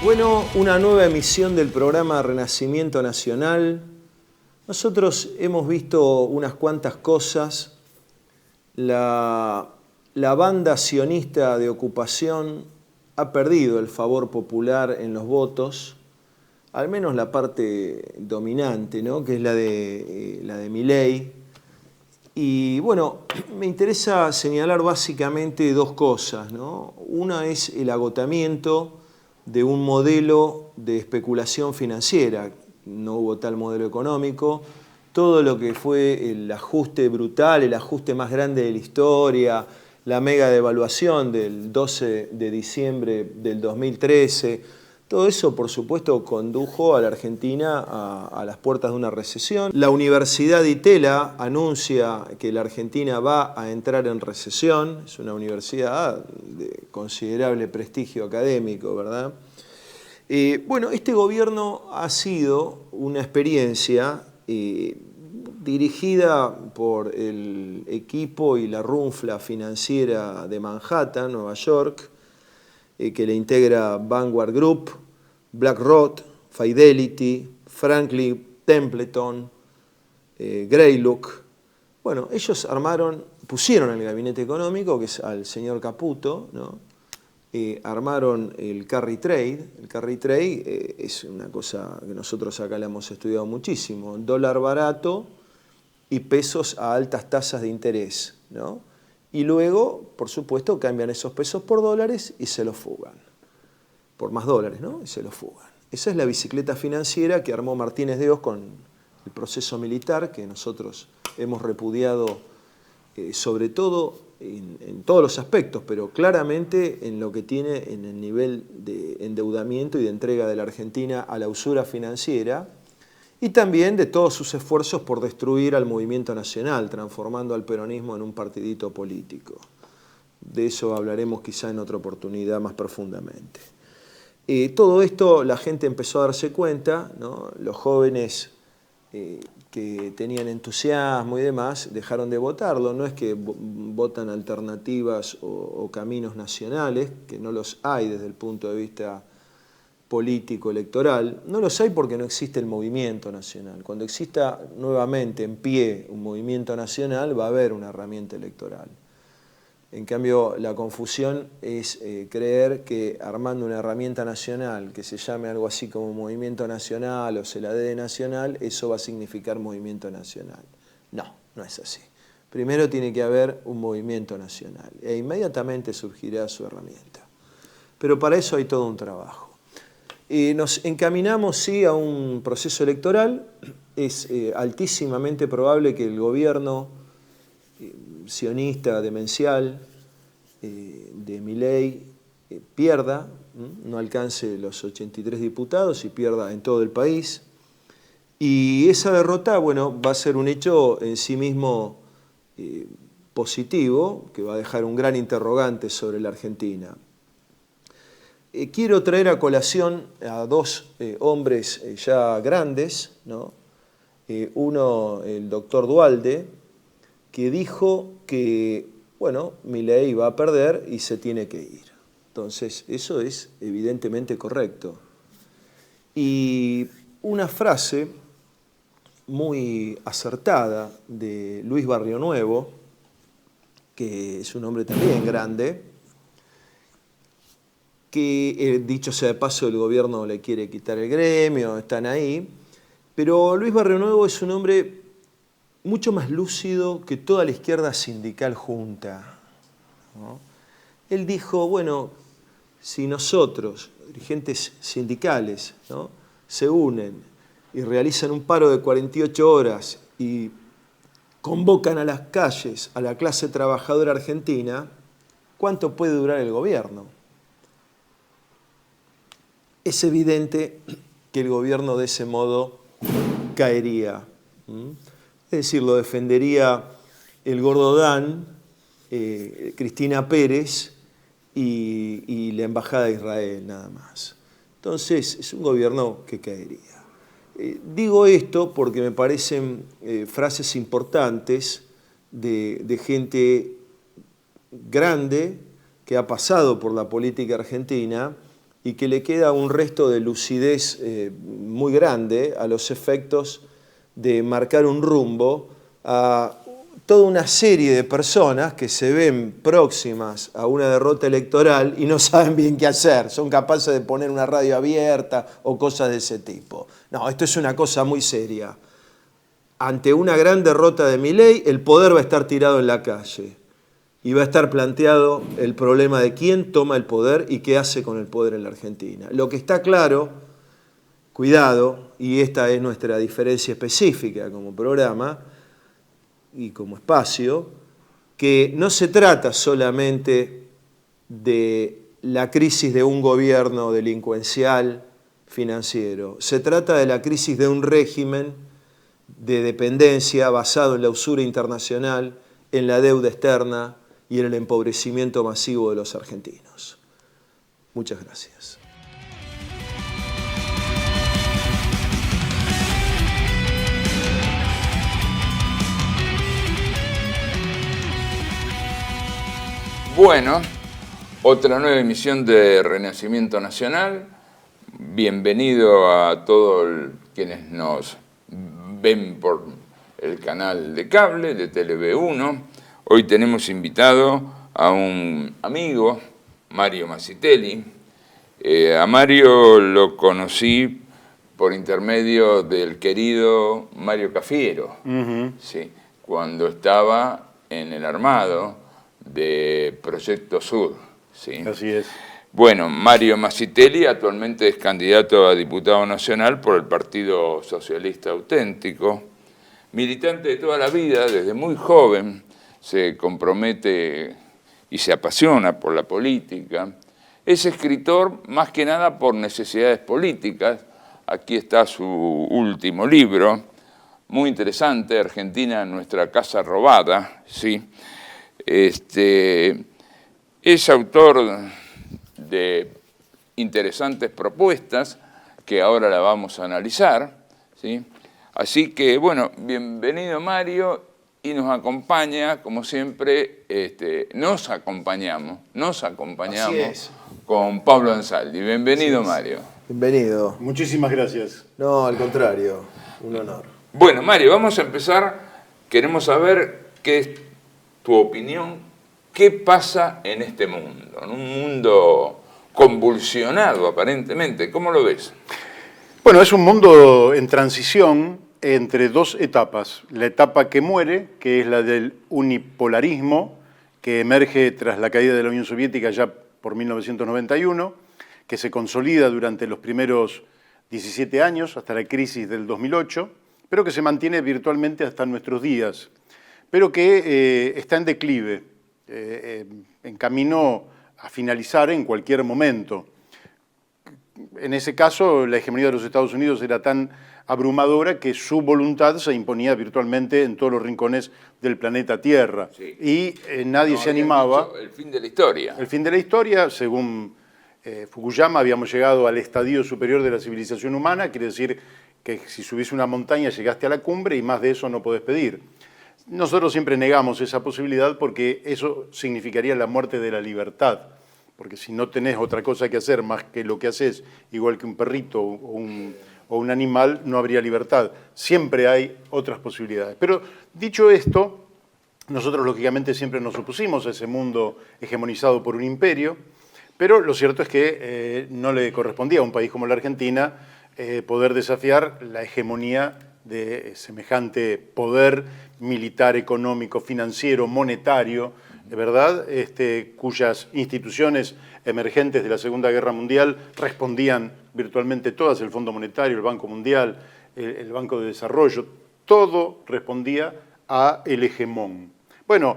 Bueno, una nueva emisión del programa Renacimiento Nacional. Nosotros hemos visto unas cuantas cosas. La banda sionista de ocupación ha perdido el favor popular en los votos, al menos la parte dominante, ¿no?, que es la de Milei. Y bueno, me interesa señalar básicamente dos cosas, ¿no? Una es el agotamiento de un modelo de especulación financiera. No hubo tal modelo económico. Todo lo que fue el ajuste brutal, el ajuste más grande de la historia, la mega devaluación del 12 de diciembre del 2013, todo eso, por supuesto, condujo a la Argentina a las puertas de una recesión. La Universidad de Itela anuncia que la Argentina va a entrar en recesión. Es una universidad de considerable prestigio académico, ¿verdad? Bueno, este gobierno ha sido una experiencia dirigida por el equipo y la runfla financiera de Manhattan, Nueva York, que le integra Vanguard Group, BlackRock, Fidelity, Franklin Templeton, Greylock. Bueno, ellos pusieron el gabinete económico, que es al señor Caputo, ¿no? Armaron el carry trade. El carry trade es una cosa que nosotros acá la hemos estudiado muchísimo. Dólar barato y pesos a altas tasas de interés, ¿no? Y luego, por supuesto, cambian esos pesos por dólares y se los fugan. Por más dólares, ¿no? Y se los fugan. Esa es la bicicleta financiera que armó Martínez de Oz con el proceso militar, que nosotros hemos repudiado sobre todo en todos los aspectos, pero claramente en lo que tiene en el nivel de endeudamiento y de entrega de la Argentina a la usura financiera, y también de todos sus esfuerzos por destruir al movimiento nacional, transformando al peronismo en un partidito político. De eso hablaremos quizá en otra oportunidad más profundamente. Todo esto la gente empezó a darse cuenta, ¿no? Los jóvenes que tenían entusiasmo y demás dejaron de votarlo. No es que votan alternativas o caminos nacionales, que no los hay desde el punto de vista político electoral. No los hay porque no existe el movimiento nacional. Cuando exista nuevamente en pie un movimiento nacional va a haber una herramienta electoral. En cambio, la confusión es creer que armando una herramienta nacional que se llame algo así como movimiento nacional o se la dé de nacional, eso va a significar movimiento nacional. No, no es así. Primero tiene que haber un movimiento nacional e inmediatamente surgirá su herramienta. Pero para eso hay todo un trabajo. Nos encaminamos, sí, a un proceso electoral. Es altísimamente probable que el gobierno sionista, demencial, de Milei, pierda, no alcance los 83 diputados y pierda en todo el país. Y esa derrota, bueno, va a ser un hecho en sí mismo positivo, que va a dejar un gran interrogante sobre la Argentina. Quiero traer a colación a dos hombres ya grandes, ¿no? Uno, el doctor Duhalde, que dijo que, bueno, Milei va a perder y se tiene que ir. Entonces, eso es evidentemente correcto. Y una frase muy acertada de Luis Barrionuevo, que es un hombre también grande, que dicho sea de paso el gobierno le quiere quitar el gremio, están ahí, pero Luis Barrionuevo es un hombre mucho más lúcido que toda la izquierda sindical junta, ¿no? Él dijo, bueno, si nosotros, dirigentes sindicales, ¿no?, se unen y realizan un paro de 48 horas y convocan a las calles a la clase trabajadora argentina, ¿cuánto puede durar el gobierno? Es evidente que el gobierno de ese modo caería. Es decir, lo defendería el Gordo Dan, Cristina Pérez y la Embajada de Israel, nada más. Entonces, es un gobierno que caería. Digo esto porque me parecen frases importantes de gente grande que ha pasado por la política argentina y que le queda un resto de lucidez muy grande a los efectos de marcar un rumbo a toda una serie de personas que se ven próximas a una derrota electoral y no saben bien qué hacer, son capaces de poner una radio abierta o cosas de ese tipo. No, esto es una cosa muy seria. Ante una gran derrota de Milei, el poder va a estar tirado en la calle y va a estar planteado el problema de quién toma el poder y qué hace con el poder en la Argentina. Lo que está claro, cuidado, y esta es nuestra diferencia específica como programa y como espacio, que no se trata solamente de la crisis de un gobierno delincuencial financiero, se trata de la crisis de un régimen de dependencia basado en la usura internacional, en la deuda externa y en el empobrecimiento masivo de los argentinos. Muchas gracias. Bueno, otra nueva emisión de Renacimiento Nacional. Bienvenido a todos quienes nos ven por el canal de cable de TV1. Hoy tenemos invitado a un amigo, Mario Masitelli. A Mario lo conocí por intermedio del querido Mario Cafiero, sí, cuando estaba en el armado de Proyecto Sur. ¿Sí? Así es. Bueno, Mario Masitelli actualmente es candidato a diputado nacional por el Partido Socialista Auténtico. Militante de toda la vida, desde muy joven, se compromete y se apasiona por la política. Es escritor más que nada por necesidades políticas. Aquí está su último libro, muy interesante, Argentina, nuestra casa robada, ¿sí? Es autor de interesantes propuestas que ahora la vamos a analizar, ¿sí? Así que, bueno, bienvenido Mario, y nos acompaña, como siempre, nos acompañamos con Pablo Ansaldi. Bienvenido Mario. Bienvenido. Muchísimas gracias. No, al contrario, un honor. Bueno, Mario, vamos a empezar. Queremos saber qué es tu opinión, qué pasa en este mundo, en un mundo convulsionado aparentemente. ¿Cómo lo ves? Bueno, es un mundo en transición entre dos etapas. La etapa que muere, que es la del unipolarismo, que emerge tras la caída de la Unión Soviética ya por 1991, que se consolida durante los primeros 17 años, hasta la crisis del 2008, pero que se mantiene virtualmente hasta nuestros días, pero que está en declive, en camino a finalizar en cualquier momento. En ese caso, la hegemonía de los Estados Unidos era tan abrumadora que su voluntad se imponía virtualmente en todos los rincones del planeta Tierra. Sí. Y nadie se animaba. El fin de la historia. El fin de la historia, según Fukuyama, habíamos llegado al estadio superior de la civilización humana, quiere decir que si subís una montaña llegaste a la cumbre y más de eso no podés pedir. Nosotros siempre negamos esa posibilidad porque eso significaría la muerte de la libertad. Porque si no tenés otra cosa que hacer más que lo que haces, igual que un perrito o un animal, no habría libertad. Siempre hay otras posibilidades. Pero dicho esto, nosotros lógicamente siempre nos opusimos a ese mundo hegemonizado por un imperio, pero lo cierto es que no le correspondía a un país como la Argentina poder desafiar la hegemonía de semejante poder militar, económico, financiero, monetario, de verdad, cuyas instituciones emergentes de la Segunda Guerra Mundial respondían virtualmente todas, el Fondo Monetario, el Banco Mundial, el Banco de Desarrollo, todo respondía a el hegemón. Bueno,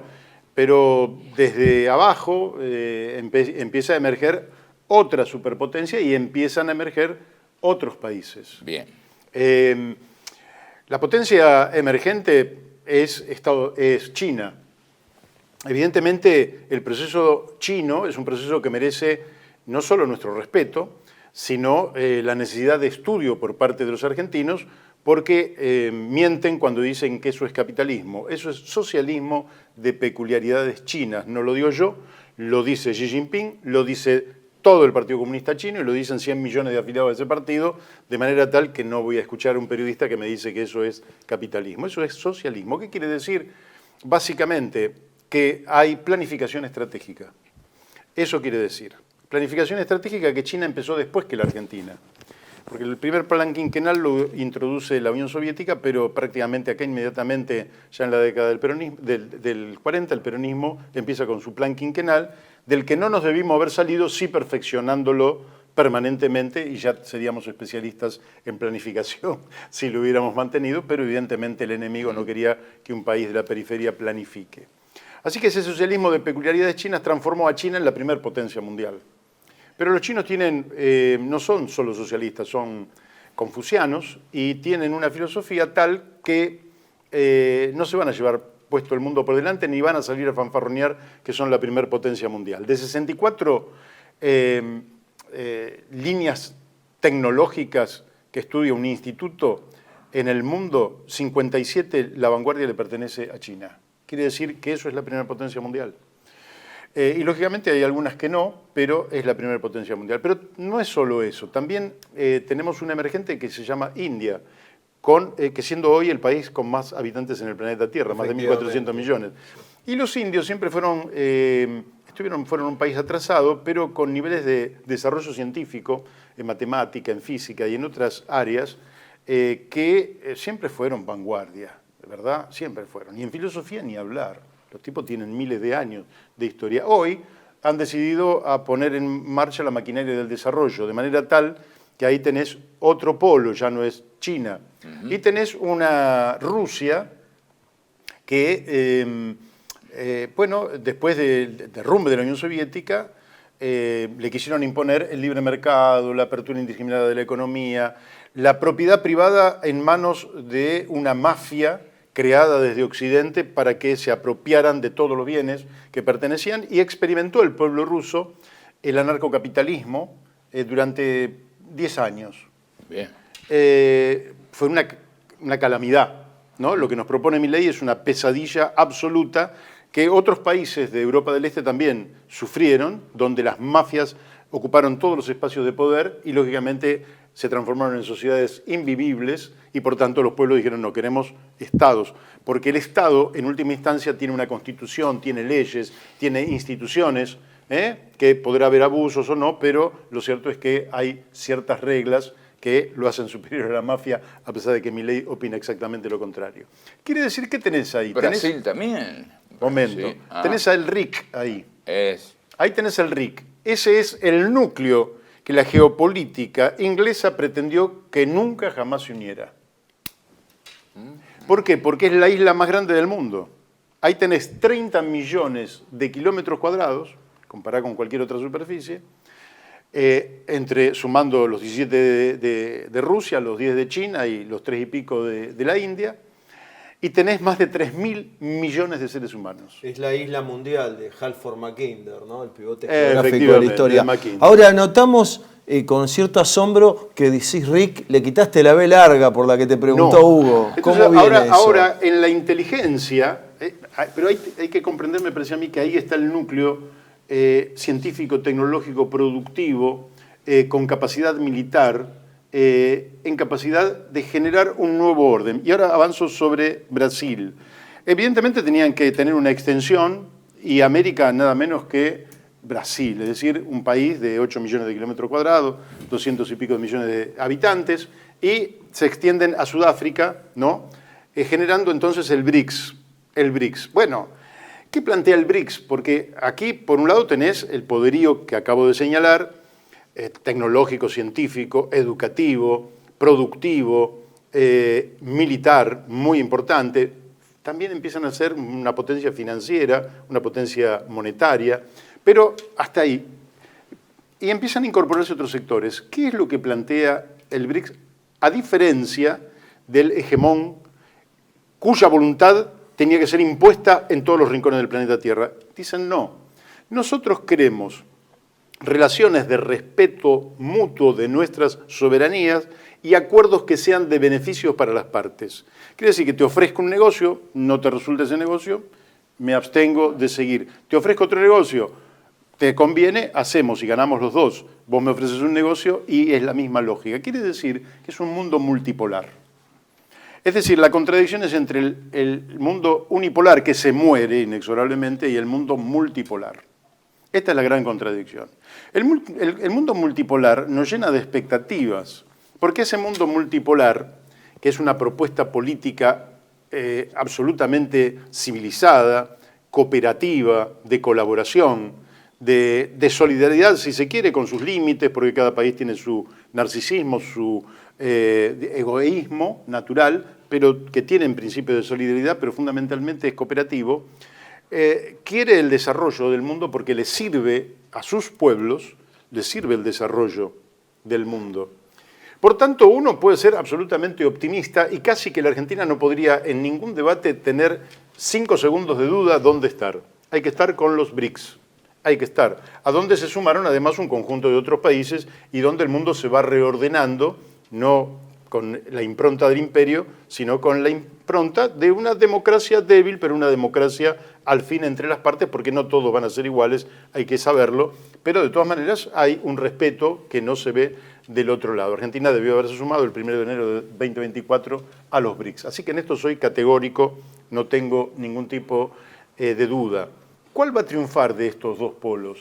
pero desde abajo empieza a emerger otra superpotencia y empiezan a emerger otros países. Bien. La potencia emergente es China. Evidentemente, el proceso chino es un proceso que merece no solo nuestro respeto, sino la necesidad de estudio por parte de los argentinos, porque mienten cuando dicen que eso es capitalismo. Eso es socialismo de peculiaridades chinas. No lo digo yo, lo dice Xi Jinping, lo dice todo el Partido Comunista Chino, y lo dicen 100 millones de afiliados de ese partido, de manera tal que no voy a escuchar a un periodista que me dice que eso es capitalismo. Eso es socialismo. ¿Qué quiere decir? Básicamente que hay planificación estratégica. Eso quiere decir. Planificación estratégica que China empezó después que la Argentina. Porque el primer plan quinquenal lo introduce la Unión Soviética, pero prácticamente acá inmediatamente, ya en la década del 40, el peronismo empieza con su plan quinquenal, del que no nos debimos haber salido, sí perfeccionándolo permanentemente, y ya seríamos especialistas en planificación si lo hubiéramos mantenido, pero evidentemente el enemigo no quería que un país de la periferia planifique. Así que ese socialismo de peculiaridades chinas transformó a China en la primer potencia mundial. Pero los chinos no son solo socialistas, son confucianos y tienen una filosofía tal que no se van a llevar puesto el mundo por delante ni van a salir a fanfarronear que son la primer potencia mundial. De 64 líneas tecnológicas que estudia un instituto en el mundo, 57 la vanguardia le pertenece a China. Quiere decir que eso es la primera potencia mundial. Y lógicamente hay algunas que no, pero es la primera potencia mundial. Pero no es solo eso, también tenemos una emergente que se llama India, que siendo hoy el país con más habitantes en el planeta Tierra, más de 1.400 millones. Y los indios siempre fueron un país atrasado, pero con niveles de desarrollo científico, en matemática, en física y en otras áreas, que siempre fueron vanguardia, ¿verdad? Siempre fueron. Y en filosofía ni hablar. Los tipos tienen miles de años de historia. Hoy han decidido a poner en marcha la maquinaria del desarrollo, de manera tal que ahí tenés otro polo, ya no es China. Y tenés una Rusia que, después del derrumbe de la Unión Soviética, le quisieron imponer el libre mercado, la apertura indiscriminada de la economía, la propiedad privada en manos de una mafia creada desde Occidente para que se apropiaran de todos los bienes que pertenecían, y experimentó el pueblo ruso el anarcocapitalismo durante 10 años. Bien. Fue una calamidad, ¿no? Lo que nos propone Milei es una pesadilla absoluta que otros países de Europa del Este también sufrieron, donde las mafias ocuparon todos los espacios de poder y lógicamente se transformaron en sociedades invivibles y por tanto los pueblos dijeron no, queremos estados, porque el Estado en última instancia tiene una constitución, tiene leyes, tiene instituciones, que podrá haber abusos o no, pero lo cierto es que hay ciertas reglas que lo hacen superior a la mafia, a pesar de que Milei opina exactamente lo contrario. Quiere decir, ¿qué tenés ahí? Brasil también. Momento. Brasil. Tenés al RIC ahí. Es. Ahí tenés el RIC. Ese es el núcleo que la geopolítica inglesa pretendió que nunca jamás se uniera. ¿Por qué? Porque es la isla más grande del mundo. Ahí tenés 30 millones de kilómetros cuadrados, comparado con cualquier otra superficie, sumando los 17 de Rusia, los 10 de China y los 3 y pico de la India, y tenés más de 3.000 millones de seres humanos. Es la isla mundial de Halford Mackinder, ¿no? El pivote geográfico de la historia. Ahora notamos con cierto asombro que decís, Rick, le quitaste la B larga por la que te preguntó Hugo. Entonces, ¿Cómo viene eso? Ahora, en la inteligencia, pero hay que comprender, me parece a mí, que ahí está el núcleo científico, tecnológico, productivo, con capacidad militar, en capacidad de generar un nuevo orden. Y ahora avanzo sobre Brasil. Evidentemente tenían que tener una extensión y América nada menos que Brasil, es decir, un país de 8 millones de kilómetros cuadrados, 200 y pico de millones de habitantes, y se extienden a Sudáfrica, ¿no? Generando entonces el BRICS. El BRICS. Bueno, ¿qué plantea el BRICS? Porque aquí, por un lado, tenés el poderío que acabo de señalar, tecnológico, científico, educativo, productivo, militar, muy importante. También empiezan a ser una potencia financiera, una potencia monetaria, pero hasta ahí. Y empiezan a incorporarse otros sectores. ¿Qué es lo que plantea el BRICS? A diferencia del hegemón cuya voluntad tenía que ser impuesta en todos los rincones del planeta Tierra. Dicen no. Nosotros queremos relaciones de respeto mutuo de nuestras soberanías y acuerdos que sean de beneficios para las partes. Quiere decir que te ofrezco un negocio, no te resulta ese negocio, me abstengo de seguir. Te ofrezco otro negocio, te conviene, hacemos y ganamos los dos. Vos me ofreces un negocio y es la misma lógica. Quiere decir que es un mundo multipolar. Es decir, la contradicción es entre el mundo unipolar, que se muere inexorablemente, y el mundo multipolar. Esta es la gran contradicción. El mundo multipolar nos llena de expectativas, porque ese mundo multipolar, que es una propuesta política absolutamente civilizada, cooperativa, de colaboración, de solidaridad, si se quiere, con sus límites, porque cada país tiene su narcisismo, su egoísmo natural, pero que tiene en principio de solidaridad, pero fundamentalmente es cooperativo, quiere el desarrollo del mundo porque le sirve a sus pueblos, le sirve el desarrollo del mundo. Por tanto, uno puede ser absolutamente optimista y casi que la Argentina no podría en ningún debate tener 5 segundos de duda dónde estar. Hay que estar con los BRICS, hay que estar. A donde se sumaron además un conjunto de otros países y donde el mundo se va reordenando, no con la impronta del imperio, sino con la impronta de una democracia débil, pero una democracia al fin entre las partes, porque no todos van a ser iguales, hay que saberlo, pero de todas maneras hay un respeto que no se ve del otro lado. Argentina debió haberse sumado el 1 de enero de 2024 a los BRICS. Así que en esto soy categórico, no tengo ningún tipo de duda. ¿Cuál va a triunfar de estos dos polos?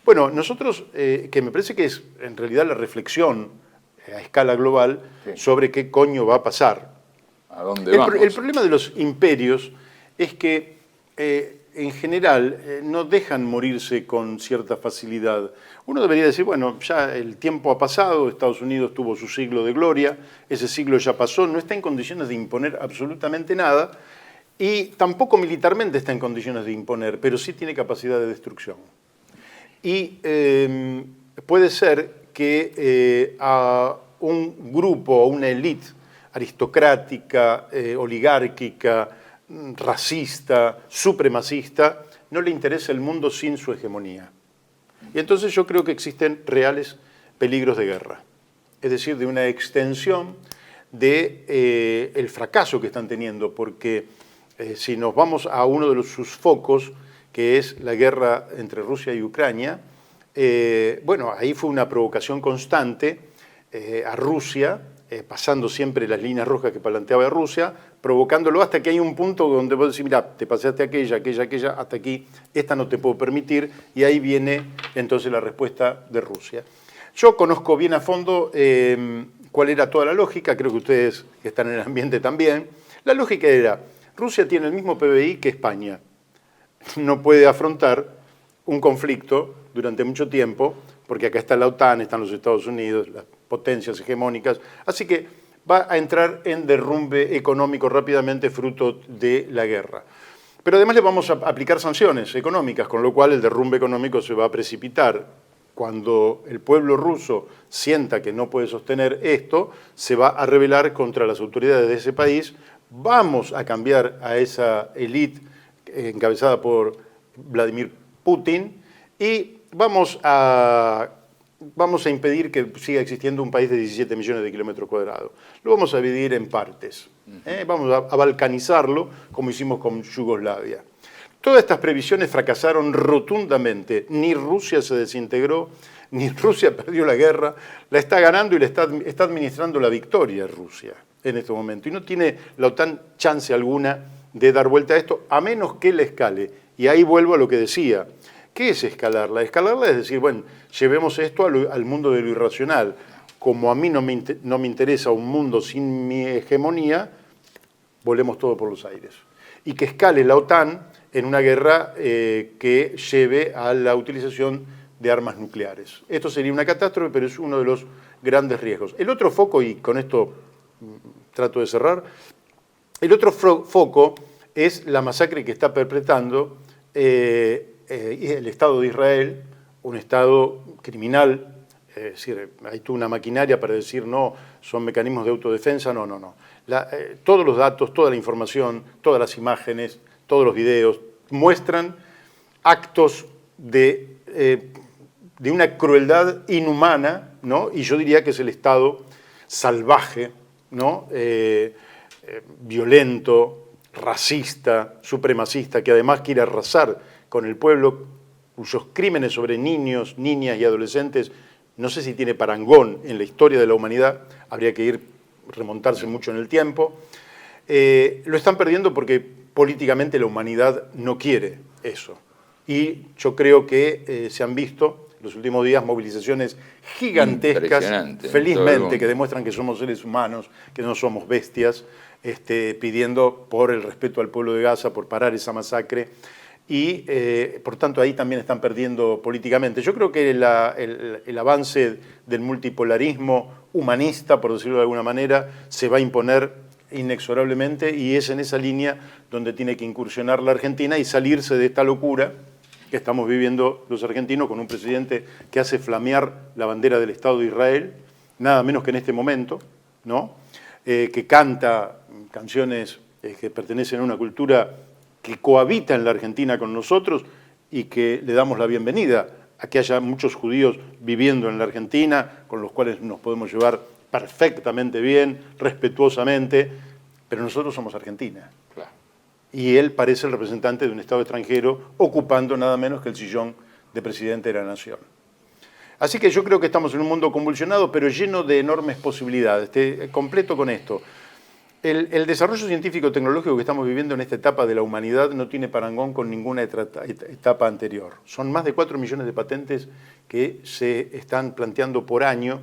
Bueno, nosotros, que me parece que es en realidad la reflexión a escala global sobre qué coño va a pasar. ¿A dónde vamos? El problema de los imperios es que en general no dejan morirse con cierta facilidad. Uno debería decir, bueno, ya el tiempo ha pasado, Estados Unidos tuvo su siglo de gloria, ese siglo ya pasó, no está en condiciones de imponer absolutamente nada y tampoco militarmente está en condiciones de imponer, pero sí tiene capacidad de destrucción. Y puede ser que a un grupo, a una élite aristocrática, oligárquica, racista, supremacista, no le interesa el mundo sin su hegemonía. Y entonces yo creo que existen reales peligros de guerra, es decir, de una extensión del fracaso que están teniendo, porque si nos vamos a uno de sus focos, que es la guerra entre Rusia y Ucrania, bueno, ahí fue una provocación constante a Rusia, pasando siempre las líneas rojas que planteaba Rusia, provocándolo hasta que hay un punto donde vos decís, mira, te pasaste aquella, hasta aquí, esta no te puedo permitir, y ahí viene entonces la respuesta de Rusia. Yo conozco bien a fondo cuál era toda la lógica, creo que ustedes que están en el ambiente también. La lógica era, Rusia tiene el mismo PBI que España, no puede afrontar un conflicto durante mucho tiempo, porque acá está la OTAN, están los Estados Unidos, las potencias hegemónicas, así que va a entrar en derrumbe económico rápidamente fruto de la guerra. Pero además le vamos a aplicar sanciones económicas, con lo cual el derrumbe económico se va a precipitar. Cuando el pueblo ruso sienta que no puede sostener esto, se va a rebelar contra las autoridades de ese país. Vamos a cambiar a esa élite encabezada por Vladimir Putin y vamos a impedir que siga existiendo un país de 17 millones de kilómetros cuadrados. Lo vamos a dividir en partes. Vamos a balcanizarlo como hicimos con Yugoslavia. Todas estas previsiones fracasaron rotundamente. Ni Rusia se desintegró, ni Rusia perdió la guerra. La está ganando y le está administrando la victoria a Rusia en este momento. Y no tiene la OTAN chance alguna de dar vuelta a esto, a menos que la escale. Y ahí vuelvo a lo que decía. ¿Qué es escalarla? Escalarla es decir, bueno, llevemos esto al mundo de lo irracional. Como a mí no me interesa un mundo sin mi hegemonía, volemos todo por los aires. Y que escale la OTAN en una guerra que lleve a la utilización de armas nucleares. Esto sería una catástrofe, pero es uno de los grandes riesgos. El otro foco, y con esto trato de cerrar, el otro foco es la masacre que está perpetrando el Estado de Israel, un Estado criminal, es decir, hay toda una maquinaria para decir no, son mecanismos de autodefensa, no. Todos los datos, toda la información, todas las imágenes, todos los videos muestran actos de una crueldad inhumana, ¿no? Y yo diría que es el Estado salvaje, ¿no? Violento, racista, supremacista, que además quiere arrasar con el pueblo cuyos crímenes sobre niños, niñas y adolescentes, no sé si tiene parangón en la historia de la humanidad, habría que remontarse mucho en el tiempo, lo están perdiendo porque políticamente la humanidad no quiere eso. Y yo creo que se han visto en los últimos días movilizaciones gigantescas, felizmente, que demuestran que somos seres humanos, que no somos bestias, pidiendo por el respeto al pueblo de Gaza, por parar esa masacre. Y, por tanto, ahí también están perdiendo políticamente. Yo creo que el avance del multipolarismo humanista, por decirlo de alguna manera, se va a imponer inexorablemente y es en esa línea donde tiene que incursionar la Argentina y salirse de esta locura que estamos viviendo los argentinos con un presidente que hace flamear la bandera del Estado de Israel, nada menos que en este momento, ¿no? Que canta canciones que pertenecen a una cultura que cohabita en la Argentina con nosotros y que le damos la bienvenida a que haya muchos judíos viviendo en la Argentina, con los cuales nos podemos llevar perfectamente bien, respetuosamente, pero nosotros somos Argentina. Claro. Y él parece el representante de un Estado extranjero ocupando nada menos que el sillón de presidente de la nación. Así que yo creo que estamos en un mundo convulsionado, pero lleno de enormes posibilidades. Completo con esto. El desarrollo científico-tecnológico que estamos viviendo en esta etapa de la humanidad no tiene parangón con ninguna etapa anterior. Son más de 4 millones de patentes que se están planteando por año.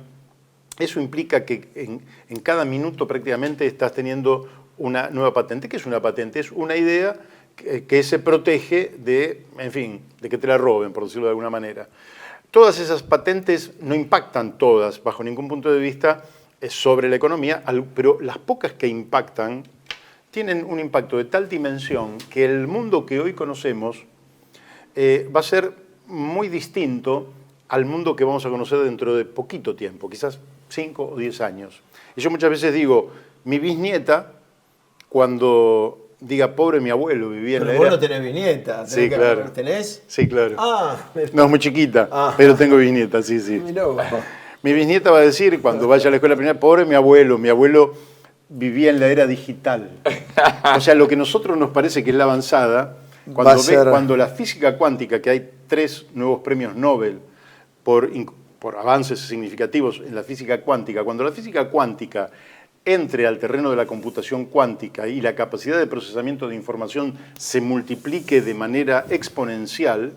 Eso implica que en cada minuto prácticamente estás teniendo una nueva patente. ¿Qué es una patente? Es una idea que se protege de, en fin, de que te la roben, por decirlo de alguna manera. Todas esas patentes no impactan todas, bajo ningún punto de vista, sobre la economía, pero las pocas que impactan tienen un impacto de tal dimensión que el mundo que hoy conocemos va a ser muy distinto al mundo que vamos a conocer dentro de poquito tiempo, quizás 5 o 10 años. Y yo muchas veces digo, mi bisnieta, cuando diga, pobre mi abuelo, vivía en la era... Pero vos no tenés bisnieta. Sí, claro. ¿Tenés? Sí, claro. Ah, no, es muy chiquita, pero tengo bisnieta, sí, sí. Mirá vos. Mi bisnieta va a decir, cuando vaya a la escuela primaria, pobre mi abuelo vivía en la era digital. O sea, lo que a nosotros nos parece que es la avanzada, cuando la física cuántica, que hay 3 nuevos premios Nobel por avances significativos en la física cuántica, cuando la física cuántica entre al terreno de la computación cuántica y la capacidad de procesamiento de información se multiplique de manera exponencial,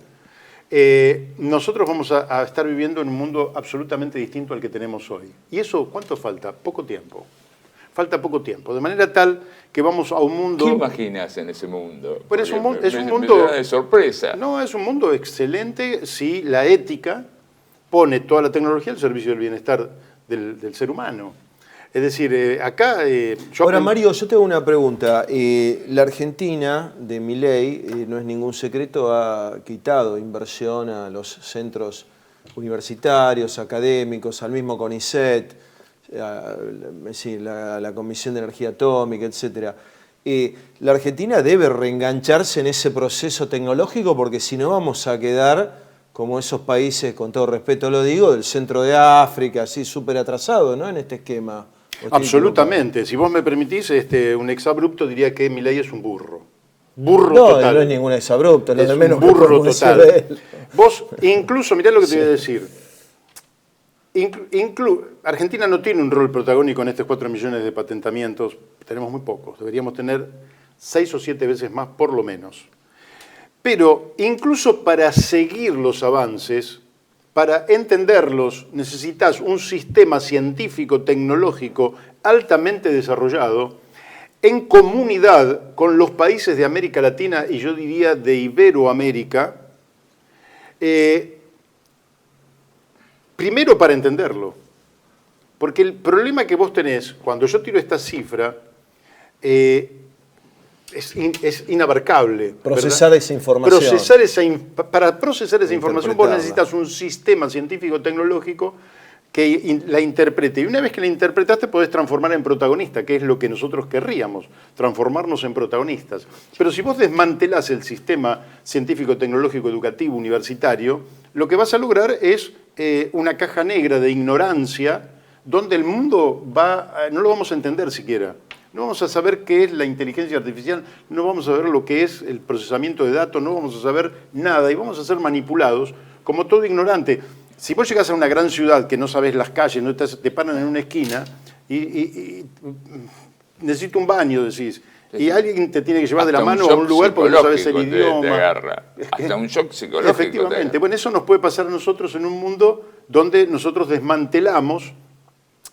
nosotros vamos a estar viviendo en un mundo absolutamente distinto al que tenemos hoy. ¿Y eso cuánto falta? Poco tiempo. Falta poco tiempo. De manera tal que vamos a un mundo... ¿Qué imaginas en ese mundo? Pero es un mundo de sorpresa. No, es un mundo excelente si la ética pone toda la tecnología al servicio del bienestar del ser humano. Es decir, acá... Ahora, Mario, yo te hago una pregunta. La Argentina, de Milei, no es ningún secreto, ha quitado inversión a los centros universitarios, académicos, al mismo CONICET, a la Comisión de Energía Atómica, etc. La Argentina debe reengancharse en ese proceso tecnológico porque si no vamos a quedar como esos países, con todo respeto lo digo, del centro de África, así súper atrasados, ¿no? En este esquema. Absolutamente. Si vos me permitís, un exabrupto diría que Milei es un burro. Burro total. No es ningún exabrupto, es un menos burro total. Vos, incluso, mirá lo que te voy a decir. Argentina no tiene un rol protagónico en estos 4 millones de patentamientos. Tenemos muy pocos. Deberíamos tener 6 o 7 veces más, por lo menos. Pero incluso para seguir los avances, para entenderlos, necesitas un sistema científico, tecnológico altamente desarrollado, en comunidad con los países de América Latina y yo diría de Iberoamérica, primero para entenderlo. Porque el problema que vos tenés, cuando yo tiro esta cifra, es inabarcable. Procesar esa información. Para procesar esa información vos necesitas un sistema científico-tecnológico que la interprete. Y una vez que la interpretaste podés transformar en protagonista, que es lo que nosotros querríamos, transformarnos en protagonistas. Pero si vos desmantelás el sistema científico-tecnológico educativo universitario, lo que vas a lograr es una caja negra de ignorancia donde el mundo no lo vamos a entender siquiera. no vamos a saber qué es la inteligencia artificial, no vamos a saber lo que es el procesamiento de datos, no vamos a saber nada y vamos a ser manipulados como todo ignorante. Si vos llegás a una gran ciudad que no sabés las calles, no te paran en una esquina y necesito un baño, decís, y alguien te tiene que llevar de la mano a un lugar porque no sabes el idioma. Te agarra. Hasta un shock psicológico. Efectivamente. Bueno, eso nos puede pasar a nosotros en un mundo donde nosotros desmantelamos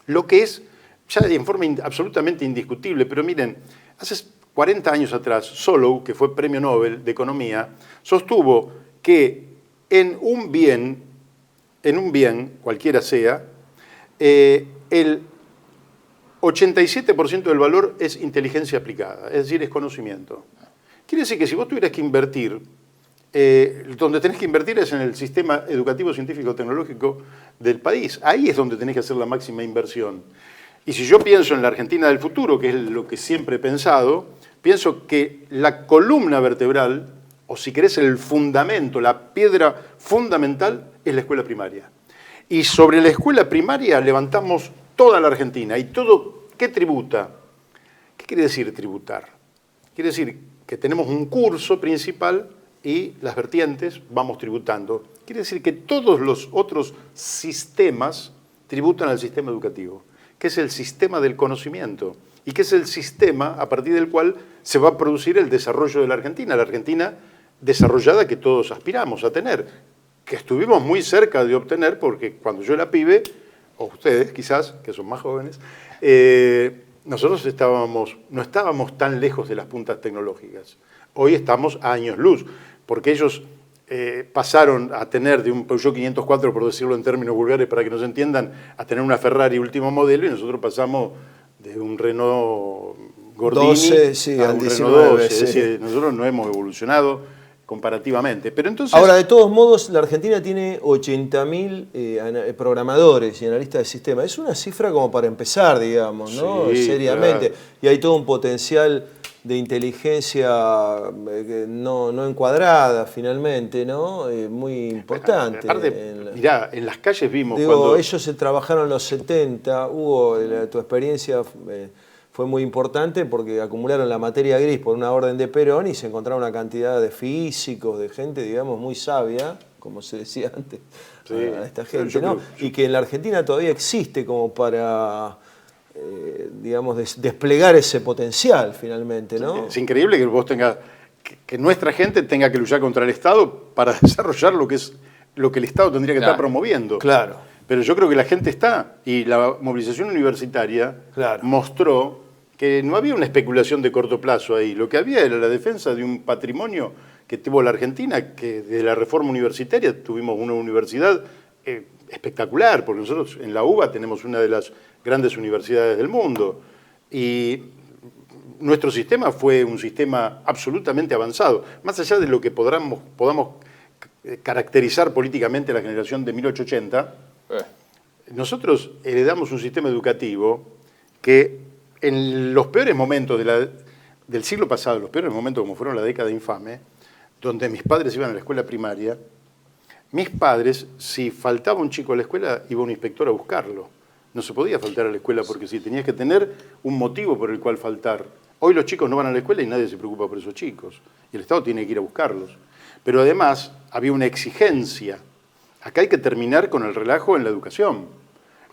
lo que es ya en forma absolutamente indiscutible. Pero miren, hace 40 años atrás, Solow, que fue premio Nobel de Economía, sostuvo que en un bien, cualquiera sea, el 87% del valor es inteligencia aplicada, es decir, es conocimiento. Quiere decir que si vos tuvieras que invertir, donde tenés que invertir es en el sistema educativo, científico, tecnológico del país. Ahí es donde tenés que hacer la máxima inversión. Y si yo pienso en la Argentina del futuro, que es lo que siempre he pensado, pienso que la columna vertebral, o si querés el fundamento, la piedra fundamental, es la escuela primaria. Y sobre la escuela primaria levantamos toda la Argentina. ¿Y todo qué tributa? ¿Qué quiere decir tributar? Quiere decir que tenemos un curso principal y las vertientes vamos tributando. Quiere decir que todos los otros sistemas tributan al sistema educativo, que es el sistema del conocimiento y que es el sistema a partir del cual se va a producir el desarrollo de la Argentina desarrollada que todos aspiramos a tener, que estuvimos muy cerca de obtener porque cuando yo era pibe, o ustedes quizás, que son más jóvenes, nosotros no estábamos tan lejos de las puntas tecnológicas. Hoy estamos a años luz, porque ellos pasaron a tener de un Peugeot 504, por decirlo en términos vulgares para que nos entiendan, a tener una Ferrari último modelo, y nosotros pasamos de un Renault Gordini 12, sí, a al un 19, Renault 12. sí. Es decir, nosotros no hemos evolucionado comparativamente. Pero entonces, ahora, de todos modos, la Argentina tiene 80.000 programadores y analistas de sistemas. Es una cifra como para empezar, digamos, ¿no? Sí, Seriamente. claro. Y hay todo un potencial de inteligencia no encuadrada, finalmente, ¿no? Muy importante. Aparte, mirá, en las calles vimos cuando ellos se trabajaron en los 70, tu experiencia fue muy importante porque acumularon la materia gris por una orden de Perón y se encontraron una cantidad de físicos, de gente, digamos, muy sabia, como se decía antes, sí, a esta gente, ¿no? Y que en la Argentina todavía existe como para, digamos, desplegar ese potencial, finalmente, ¿no? Es increíble que vos que nuestra gente tenga que luchar contra el Estado para desarrollar lo que el Estado tendría que estar promoviendo. Claro. Pero yo creo que la gente está, y la movilización universitaria mostró que no había una especulación de corto plazo ahí. Lo que había era la defensa de un patrimonio que tuvo la Argentina, que de la reforma universitaria tuvimos una universidad espectacular, porque nosotros en la UBA tenemos una de las grandes universidades del mundo. Y nuestro sistema fue un sistema absolutamente avanzado. Más allá de lo que podamos caracterizar políticamente a la generación de 1880, nosotros heredamos un sistema educativo que en los peores momentos del siglo pasado, los peores momentos como fueron la década infame, donde mis padres iban a la escuela primaria, mis padres, si faltaba un chico a la escuela, iba un inspector a buscarlo. No se podía faltar a la escuela porque sí, tenías que tener un motivo por el cual faltar. Hoy los chicos no van a la escuela y nadie se preocupa por esos chicos. Y el Estado tiene que ir a buscarlos. Pero además había una exigencia. Acá hay que terminar con el relajo en la educación.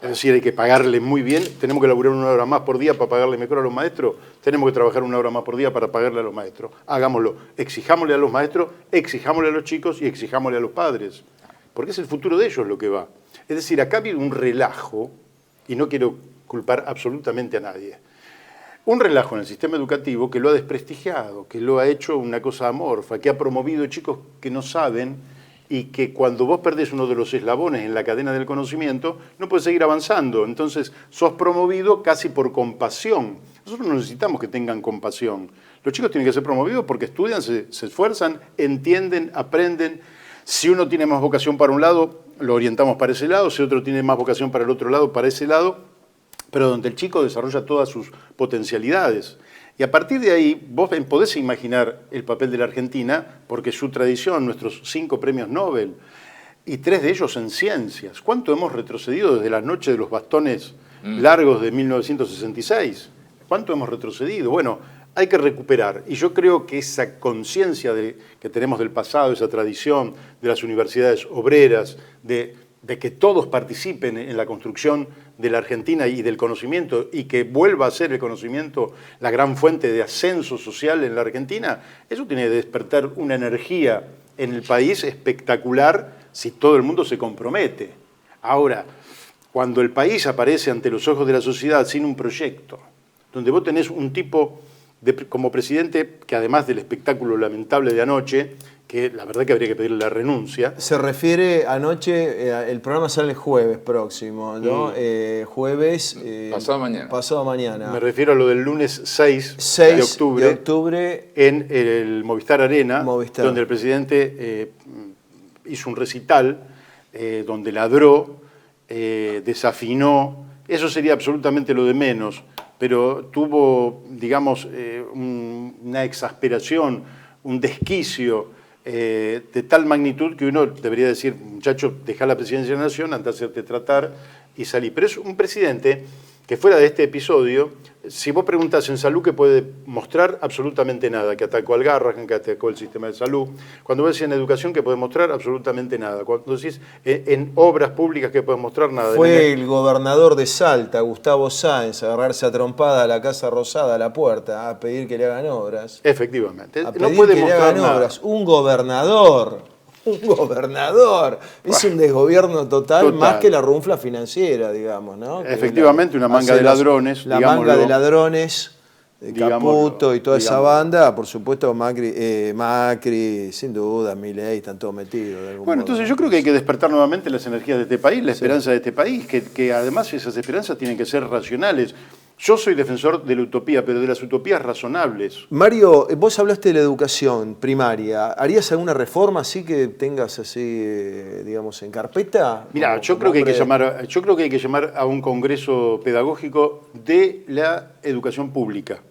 Es decir, hay que pagarle muy bien, tenemos que laburar 1 hora más por día para pagarle mejor a los maestros, tenemos que trabajar 1 hora más por día para pagarle a los maestros. Hagámoslo, exijámosle a los maestros, exijámosle a los chicos y exijámosle a los padres, porque es el futuro de ellos lo que va. Es decir, acá ha habido un relajo, y no quiero culpar absolutamente a nadie, un relajo en el sistema educativo que lo ha desprestigiado, que lo ha hecho una cosa amorfa, que ha promovido chicos que no saben, y que cuando vos perdés uno de los eslabones en la cadena del conocimiento, no puedes seguir avanzando. Entonces, sos promovido casi por compasión. Nosotros no necesitamos que tengan compasión. Los chicos tienen que ser promovidos porque estudian, se esfuerzan, entienden, aprenden. Si uno tiene más vocación para un lado, lo orientamos para ese lado. Si otro tiene más vocación para el otro lado, para ese lado. Pero donde el chico desarrolla todas sus potencialidades. Y a partir de ahí, vos podés imaginar el papel de la Argentina, porque su tradición, nuestros 5 premios Nobel, y 3 de ellos en ciencias. ¿Cuánto hemos retrocedido desde la noche de los bastones largos de 1966? ¿Cuánto hemos retrocedido? Bueno, hay que recuperar. Y yo creo que esa conciencia que tenemos del pasado, esa tradición de las universidades obreras, de que todos participen en la construcción de la Argentina y del conocimiento, y que vuelva a ser el conocimiento la gran fuente de ascenso social en la Argentina, eso tiene que despertar una energía en el país espectacular si todo el mundo se compromete. Ahora, cuando el país aparece ante los ojos de la sociedad sin un proyecto, donde vos tenés un tipo como presidente que, además del espectáculo lamentable de anoche, que la verdad que habría que pedirle la renuncia. Se refiere anoche, el programa sale el jueves próximo, ¿no? Jueves... pasado mañana. Pasado mañana. Me refiero a lo del lunes 6 de octubre en el Movistar Arena, donde el presidente hizo un recital, donde ladró, desafinó. Eso sería absolutamente lo de menos, pero tuvo, digamos, una exasperación, un desquicio de tal magnitud que uno debería decir, muchacho, deja la presidencia de la Nación, anda a hacerte tratar y salí. Pero es un presidente que, fuera de este episodio, si vos preguntás en salud, que puede mostrar absolutamente nada, que atacó al Garrahan, que atacó el sistema de salud. Cuando vos decís en educación, que puede mostrar absolutamente nada. Cuando decís en obras públicas, que puede mostrar nada. Fue el gobernador de Salta, Gustavo Sáenz, a agarrarse a trompada a la Casa Rosada, a la puerta, a pedir que le hagan obras. Efectivamente. A pedir que le hagan obras. Un gobernador. Es un desgobierno total, más que la runfla financiera, digamos, ¿no? Efectivamente, una manga de ladrones. La manga de ladrones, de Caputo y toda esa banda, por supuesto Macri, sin duda, Milei, están todos metidos. Bueno, entonces yo creo que hay que despertar nuevamente las energías de este país, la esperanza de este país, que además esas esperanzas tienen que ser racionales. Yo soy defensor de la utopía, pero de las utopías razonables. Mario, vos hablaste de la educación primaria. ¿Harías alguna reforma así que tengas así, digamos, en carpeta? Mirá, yo creo que hay que llamar a un congreso pedagógico de la educación pública.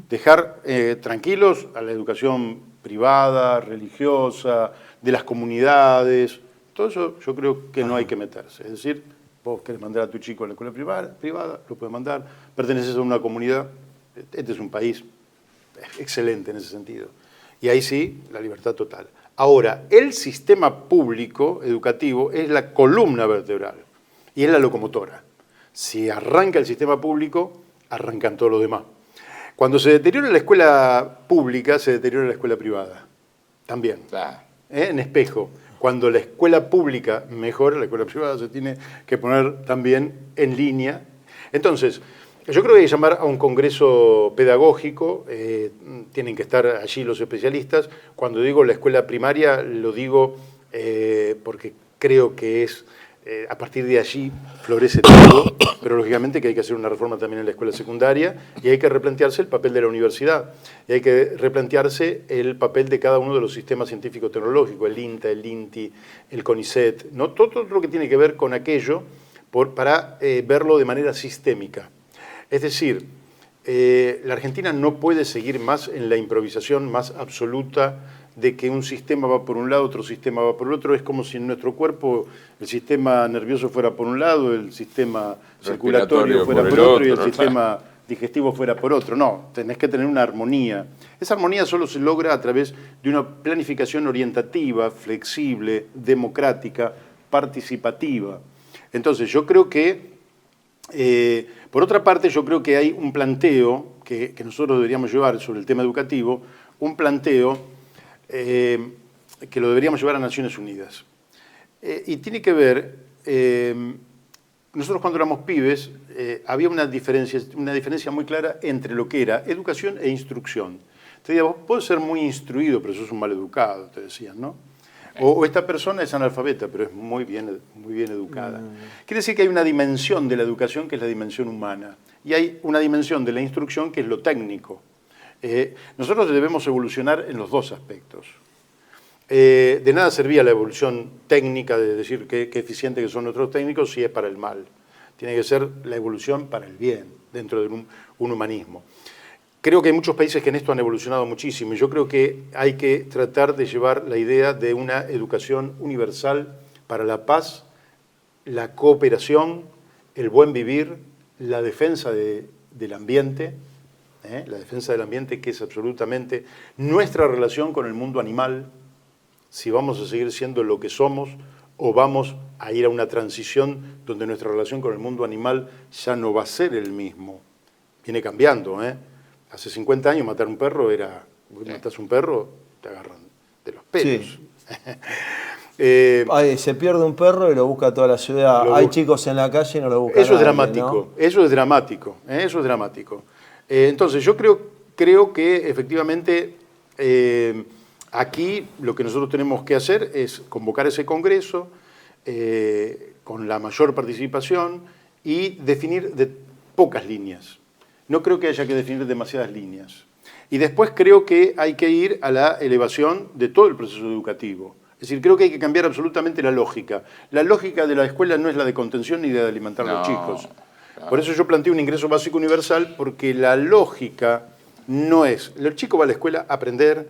Dejar tranquilos a la educación privada, religiosa, de las comunidades. Todo eso yo creo que no hay que meterse. Es decir, vos querés mandar a tu chico a la escuela privada, lo puedes mandar, perteneces a una comunidad, este es un país excelente en ese sentido. Y ahí sí, la libertad total. Ahora, el sistema público educativo es la columna vertebral y es la locomotora. Si arranca el sistema público, arrancan todos los demás. Cuando se deteriora la escuela pública, se deteriora la escuela privada. También. En espejo. Cuando la escuela pública mejora, la escuela privada se tiene que poner también en línea. Entonces, yo creo que hay que llamar a un congreso pedagógico, tienen que estar allí los especialistas. Cuando digo la escuela primaria, lo digo porque creo que es, a partir de allí florece todo, pero lógicamente que hay que hacer una reforma también en la escuela secundaria y hay que replantearse el papel de la universidad y hay que replantearse el papel de cada uno de los sistemas científico-tecnológicos, el INTA, el INTI, el CONICET, ¿no? Todo lo que tiene que ver con aquello para verlo de manera sistémica. Es decir, la Argentina no puede seguir más en la improvisación más absoluta de que un sistema va por un lado, otro sistema va por el otro. Es como si en nuestro cuerpo el sistema nervioso fuera por un lado, el sistema circulatorio fuera por otro y el sistema digestivo fuera por otro. No, tenés que tener una armonía. Esa armonía solo se logra a través de una planificación orientativa, flexible, democrática, participativa. Entonces yo creo que, por otra parte, yo creo que hay un planteo que nosotros deberíamos llevar sobre el tema educativo, un planteo que lo deberíamos llevar a Naciones Unidas. Y tiene que ver, nosotros cuando éramos pibes, había una diferencia muy clara entre lo que era educación e instrucción. Te decía, vos podés ser muy instruido, pero sos un maleducado, te decían, ¿no? O esta persona es analfabeta, pero es muy bien educada. Quiere decir que hay una dimensión de la educación que es la dimensión humana, y hay una dimensión de la instrucción que es lo técnico. Nosotros debemos evolucionar en los dos aspectos. De nada servía la evolución técnica de decir qué eficientes que son nuestros técnicos si es para el mal. Tiene que ser la evolución para el bien, dentro de un humanismo. Creo que hay muchos países que en esto han evolucionado muchísimo y yo creo que hay que tratar de llevar la idea de una educación universal para la paz, la cooperación, el buen vivir, la defensa de del ambiente, la defensa del ambiente, que es absolutamente nuestra relación con el mundo animal, si vamos a seguir siendo lo que somos o vamos a ir a una transición donde nuestra relación con el mundo animal ya no va a ser el mismo. Viene cambiando, Hace 50 años matar un perro era, matas un perro, te agarran de los pelos. Sí. Se pierde un perro y lo busca toda la ciudad. Hay chicos en la calle y no lo buscan. Eso es dramático, ¿no? Eso es dramático, eso es dramático. Entonces yo creo que efectivamente aquí lo que nosotros tenemos que hacer es convocar ese congreso con la mayor participación y definir de pocas líneas. No creo que haya que definir demasiadas líneas. Y después creo que hay que ir a la elevación de todo el proceso educativo. Es decir, creo que hay que cambiar absolutamente la lógica. La lógica de la escuela no es la de contención ni de alimentar a los chicos. Por eso yo planteo un ingreso básico universal, porque la lógica no es... El chico va a la escuela a aprender,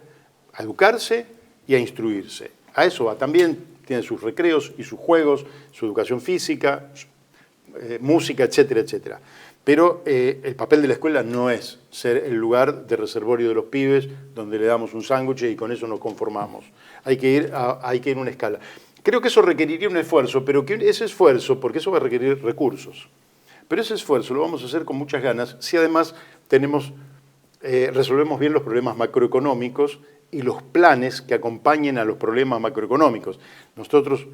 a educarse y a instruirse. A eso va. También tiene sus recreos y sus juegos, su educación física, música, etcétera, etcétera. Pero el papel de la escuela no es ser el lugar de reservorio de los pibes donde le damos un sándwich y con eso nos conformamos. Hay que ir a una escala. Creo que eso requeriría un esfuerzo, pero que ese esfuerzo, porque eso va a requerir recursos, pero ese esfuerzo lo vamos a hacer con muchas ganas si además resolvemos bien los problemas macroeconómicos y los planes que acompañen a los problemas macroeconómicos. Nosotros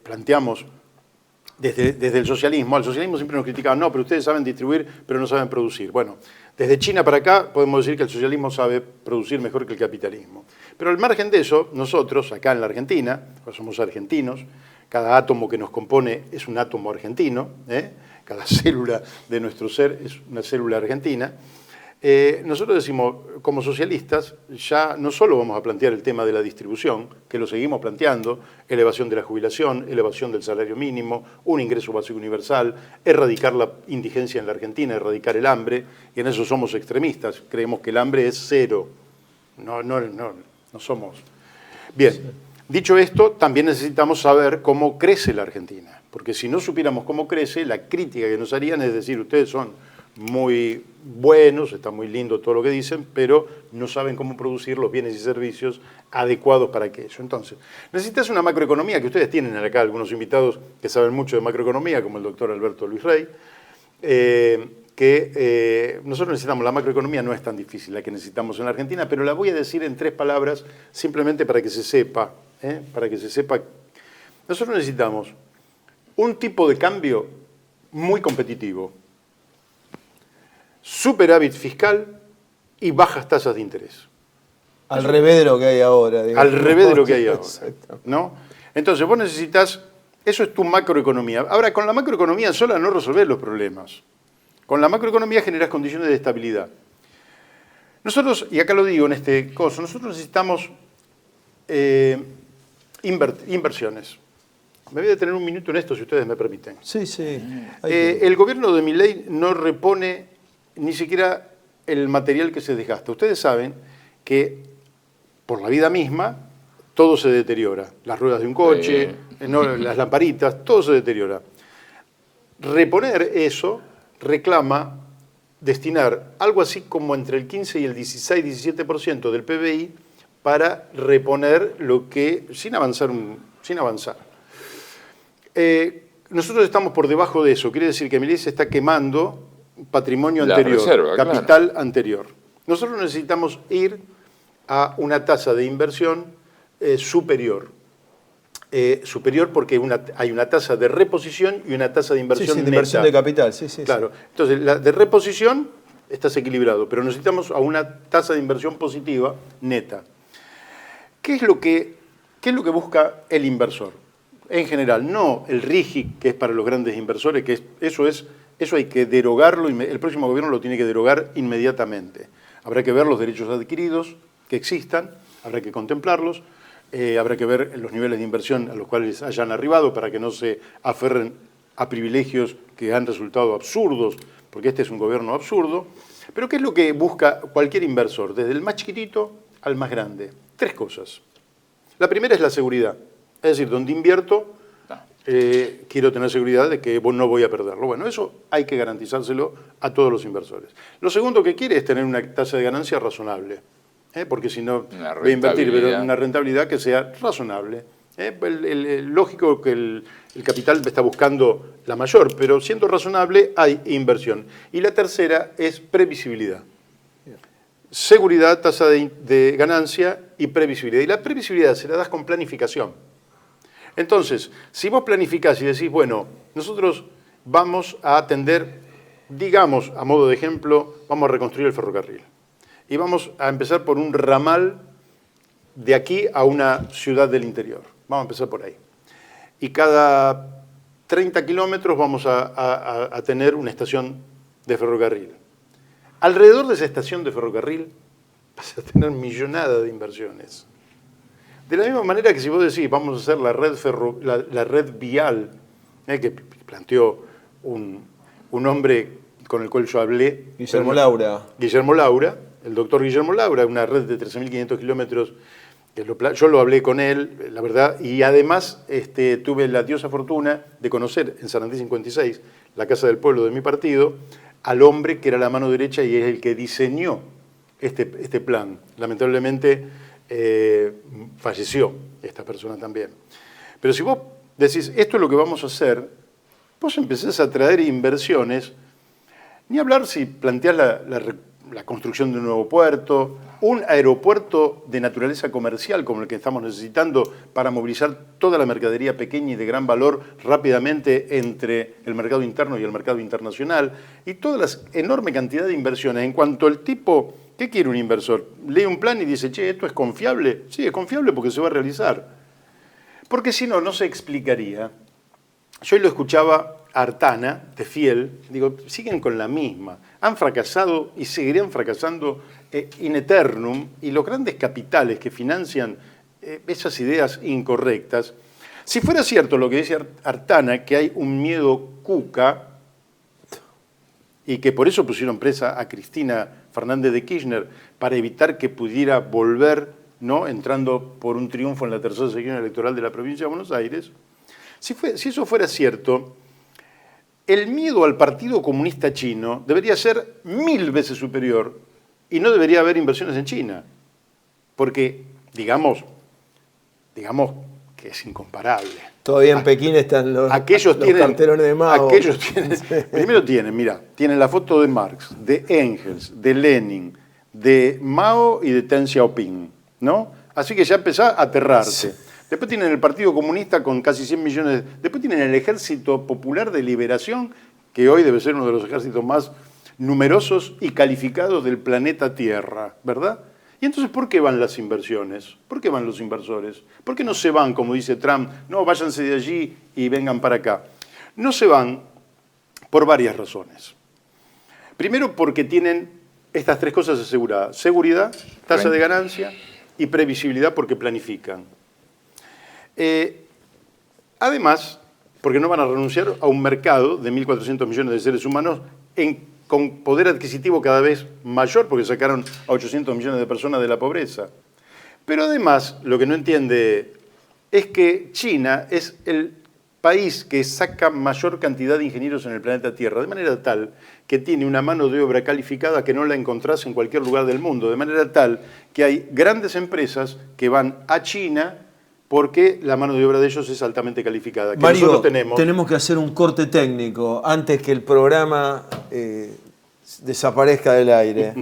planteamos desde el socialismo, al socialismo siempre nos criticaban, no, pero ustedes saben distribuir, pero no saben producir. Bueno, desde China para acá podemos decir que el socialismo sabe producir mejor que el capitalismo. Pero al margen de eso, nosotros, acá en la Argentina, pues somos argentinos, cada átomo que nos compone es un átomo argentino, cada célula de nuestro ser es una célula argentina. Nosotros decimos, como socialistas, ya no solo vamos a plantear el tema de la distribución, que lo seguimos planteando, elevación de la jubilación, elevación del salario mínimo, un ingreso básico universal, erradicar la indigencia en la Argentina, erradicar el hambre, y en eso somos extremistas, creemos que el hambre es cero, no somos. Bien, dicho esto, también necesitamos saber cómo crece la Argentina, porque si no supiéramos cómo crece, la crítica que nos harían es decir, ustedes son muy buenos, está muy lindo todo lo que dicen, pero no saben cómo producir los bienes y servicios adecuados para aquello. Entonces, necesitas una macroeconomía, que ustedes tienen acá algunos invitados que saben mucho de macroeconomía, como el doctor Alberto Luis Rey, nosotros necesitamos, la macroeconomía no es tan difícil, la que necesitamos en la Argentina, pero la voy a decir en 3 palabras, simplemente para que se sepa, Nosotros necesitamos un tipo de cambio muy competitivo, superávit fiscal y bajas tasas de interés. Al revés de lo que hay ahora. Digamos. Al revés de lo que hay ahora, ¿no? Entonces vos necesitas, eso es tu macroeconomía. Ahora, con la macroeconomía sola no resolvés los problemas. Con la macroeconomía generás condiciones de estabilidad. Nosotros, y acá lo digo en este coso, nosotros necesitamos inversiones. Me voy a detener un minuto en esto, si ustedes me permiten. Sí, sí. El gobierno de Milei no repone ni siquiera el material que se desgasta. Ustedes saben que por la vida misma todo se deteriora. Las ruedas de un coche, las lamparitas, todo se deteriora. Reponer eso reclama destinar algo así como entre el 15 y el 16-17% del PBI para reponer lo que, sin avanzar. Nosotros estamos por debajo de eso, quiere decir que Milei se está quemando patrimonio anterior, reserva, capital claro. Anterior. Nosotros necesitamos ir a una tasa de inversión superior. Superior porque hay una tasa de reposición y una tasa de inversión neta. De inversión de capital, sí. Claro. Entonces, la de reposición estás equilibrado, pero necesitamos a una tasa de inversión positiva neta. ¿Qué es lo que busca el inversor? En general, no el RIGI, que es para los grandes inversores, que eso hay que derogarlo, el próximo gobierno lo tiene que derogar inmediatamente. Habrá que ver los derechos adquiridos que existan, habrá que contemplarlos, habrá que ver los niveles de inversión a los cuales hayan arribado para que no se aferren a privilegios que han resultado absurdos, porque este es un gobierno absurdo. Pero ¿qué es lo que busca cualquier inversor? Desde el más chiquitito al más grande. 3 cosas. La primera es la seguridad. Es decir, donde invierto, quiero tener seguridad de que no voy a perderlo. Bueno, eso hay que garantizárselo a todos los inversores. Lo segundo que quiere es tener una tasa de ganancia razonable, porque si no voy a invertir, pero una rentabilidad que sea razonable. Lógico que el capital está buscando la mayor, pero siendo razonable hay inversión. Y la tercera es previsibilidad. Seguridad, tasa de ganancia y previsibilidad. Y la previsibilidad se la das con planificación. Entonces, si vos planificás y decís, bueno, nosotros vamos a atender, digamos, a modo de ejemplo, vamos a reconstruir el ferrocarril. Y vamos a empezar por un ramal de aquí a una ciudad del interior. Vamos a empezar por ahí. Y cada 30 kilómetros vamos a tener una estación de ferrocarril. Alrededor de esa estación de ferrocarril vas a tener millonadas de inversiones. De la misma manera que si vos decís, vamos a hacer la red vial, que planteó un hombre con el cual yo hablé. Guillermo Laura, el doctor Guillermo Laura, una red de 13.500 kilómetros. Yo lo hablé con él, la verdad, y además tuve la diosa fortuna de conocer en Sarandí 56, la Casa del Pueblo de mi partido, al hombre que era la mano derecha y es el que diseñó este plan. Lamentablemente falleció esta persona también. Pero si vos decís, esto es lo que vamos a hacer, vos empezás a traer inversiones, ni hablar si planteás la construcción de un nuevo puerto, un aeropuerto de naturaleza comercial como el que estamos necesitando para movilizar toda la mercadería pequeña y de gran valor rápidamente entre el mercado interno y el mercado internacional, y toda la enorme cantidad de inversiones. En cuanto al tipo, ¿qué quiere un inversor? Lee un plan y dice, che, ¿esto es confiable? Sí, es confiable porque se va a realizar. Porque si no, no se explicaría. Yo hoy lo escuchaba a Artana, de Fiel, digo, siguen con la misma. Han fracasado y seguirían fracasando in eternum, y los grandes capitales que financian esas ideas incorrectas. Si fuera cierto lo que dice Artana, que hay un miedo cuca, y que por eso pusieron presa a Cristina Fernández de Kirchner, para evitar que pudiera volver, ¿no?, entrando por un triunfo en la tercera sección electoral de la provincia de Buenos Aires, si eso fuera cierto, el miedo al Partido Comunista Chino debería ser 1000 veces superior y no debería haber inversiones en China. Porque, digamos que es incomparable. Todavía en Pekín están los cartelones de Mao. Primero tienen la foto de Marx, de Engels, de Lenin, de Mao y de Deng Xiaoping, ¿no? Así que ya empezó a aterrarse. Sí. Después tienen el Partido Comunista con casi 100 millones. Después tienen el Ejército Popular de Liberación, que hoy debe ser uno de los ejércitos más numerosos y calificados del planeta Tierra, ¿verdad? Y entonces, ¿por qué van las inversiones? ¿Por qué van los inversores? ¿Por qué no se van, como dice Trump, no, váyanse de allí y vengan para acá? No se van por varias razones. Primero, porque tienen estas tres cosas aseguradas: seguridad, tasa de ganancia y previsibilidad, porque planifican. Además, porque no van a renunciar a un mercado de 1.400 millones de seres humanos con poder adquisitivo cada vez mayor, porque sacaron a 800 millones de personas de la pobreza. Pero además, lo que no entiende es que China es el país que saca mayor cantidad de ingenieros en el planeta Tierra, de manera tal que tiene una mano de obra calificada que no la encontrás en cualquier lugar del mundo, de manera tal que hay grandes empresas que van a China porque la mano de obra de ellos es altamente calificada. Que Mario, nosotros tenemos que hacer un corte técnico antes que el programa desaparezca del aire.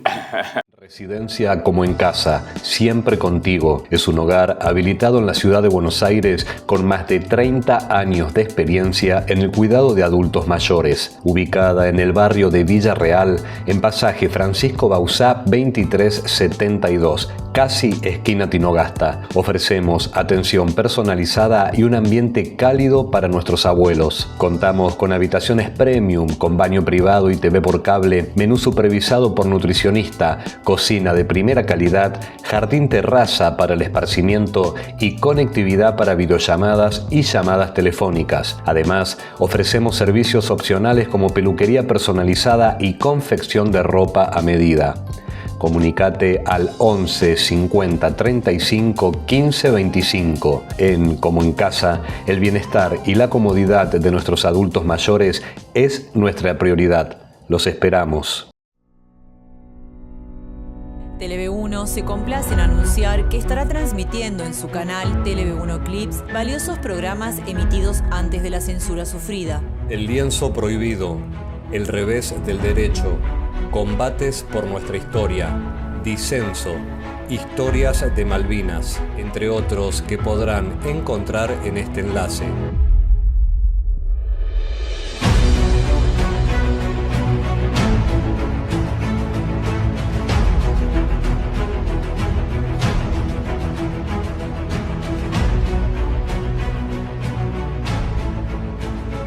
Residencia como en casa, siempre contigo. Es un hogar habilitado en la ciudad de Buenos Aires con más de 30 años de experiencia en el cuidado de adultos mayores. Ubicada en el barrio de Villa Real, en pasaje Francisco Bauzá 2372, casi esquina Tinogasta. Ofrecemos atención personalizada y un ambiente cálido para nuestros abuelos. Contamos con habitaciones premium, con baño privado y TV por cable, menú supervisado por nutricionista, cocina de primera calidad, jardín terraza para el esparcimiento y conectividad para videollamadas y llamadas telefónicas. Además, ofrecemos servicios opcionales como peluquería personalizada y confección de ropa a medida. Comunicate al 11 50 35 15 25. En Como en Casa, el bienestar y la comodidad de nuestros adultos mayores es nuestra prioridad. Los esperamos. TLV1 se complace en anunciar que estará transmitiendo en su canal TLV1 Clips valiosos programas emitidos antes de la censura sufrida. El lienzo prohibido, el revés del derecho, combates por nuestra historia, disenso, historias de Malvinas, entre otros que podrán encontrar en este enlace.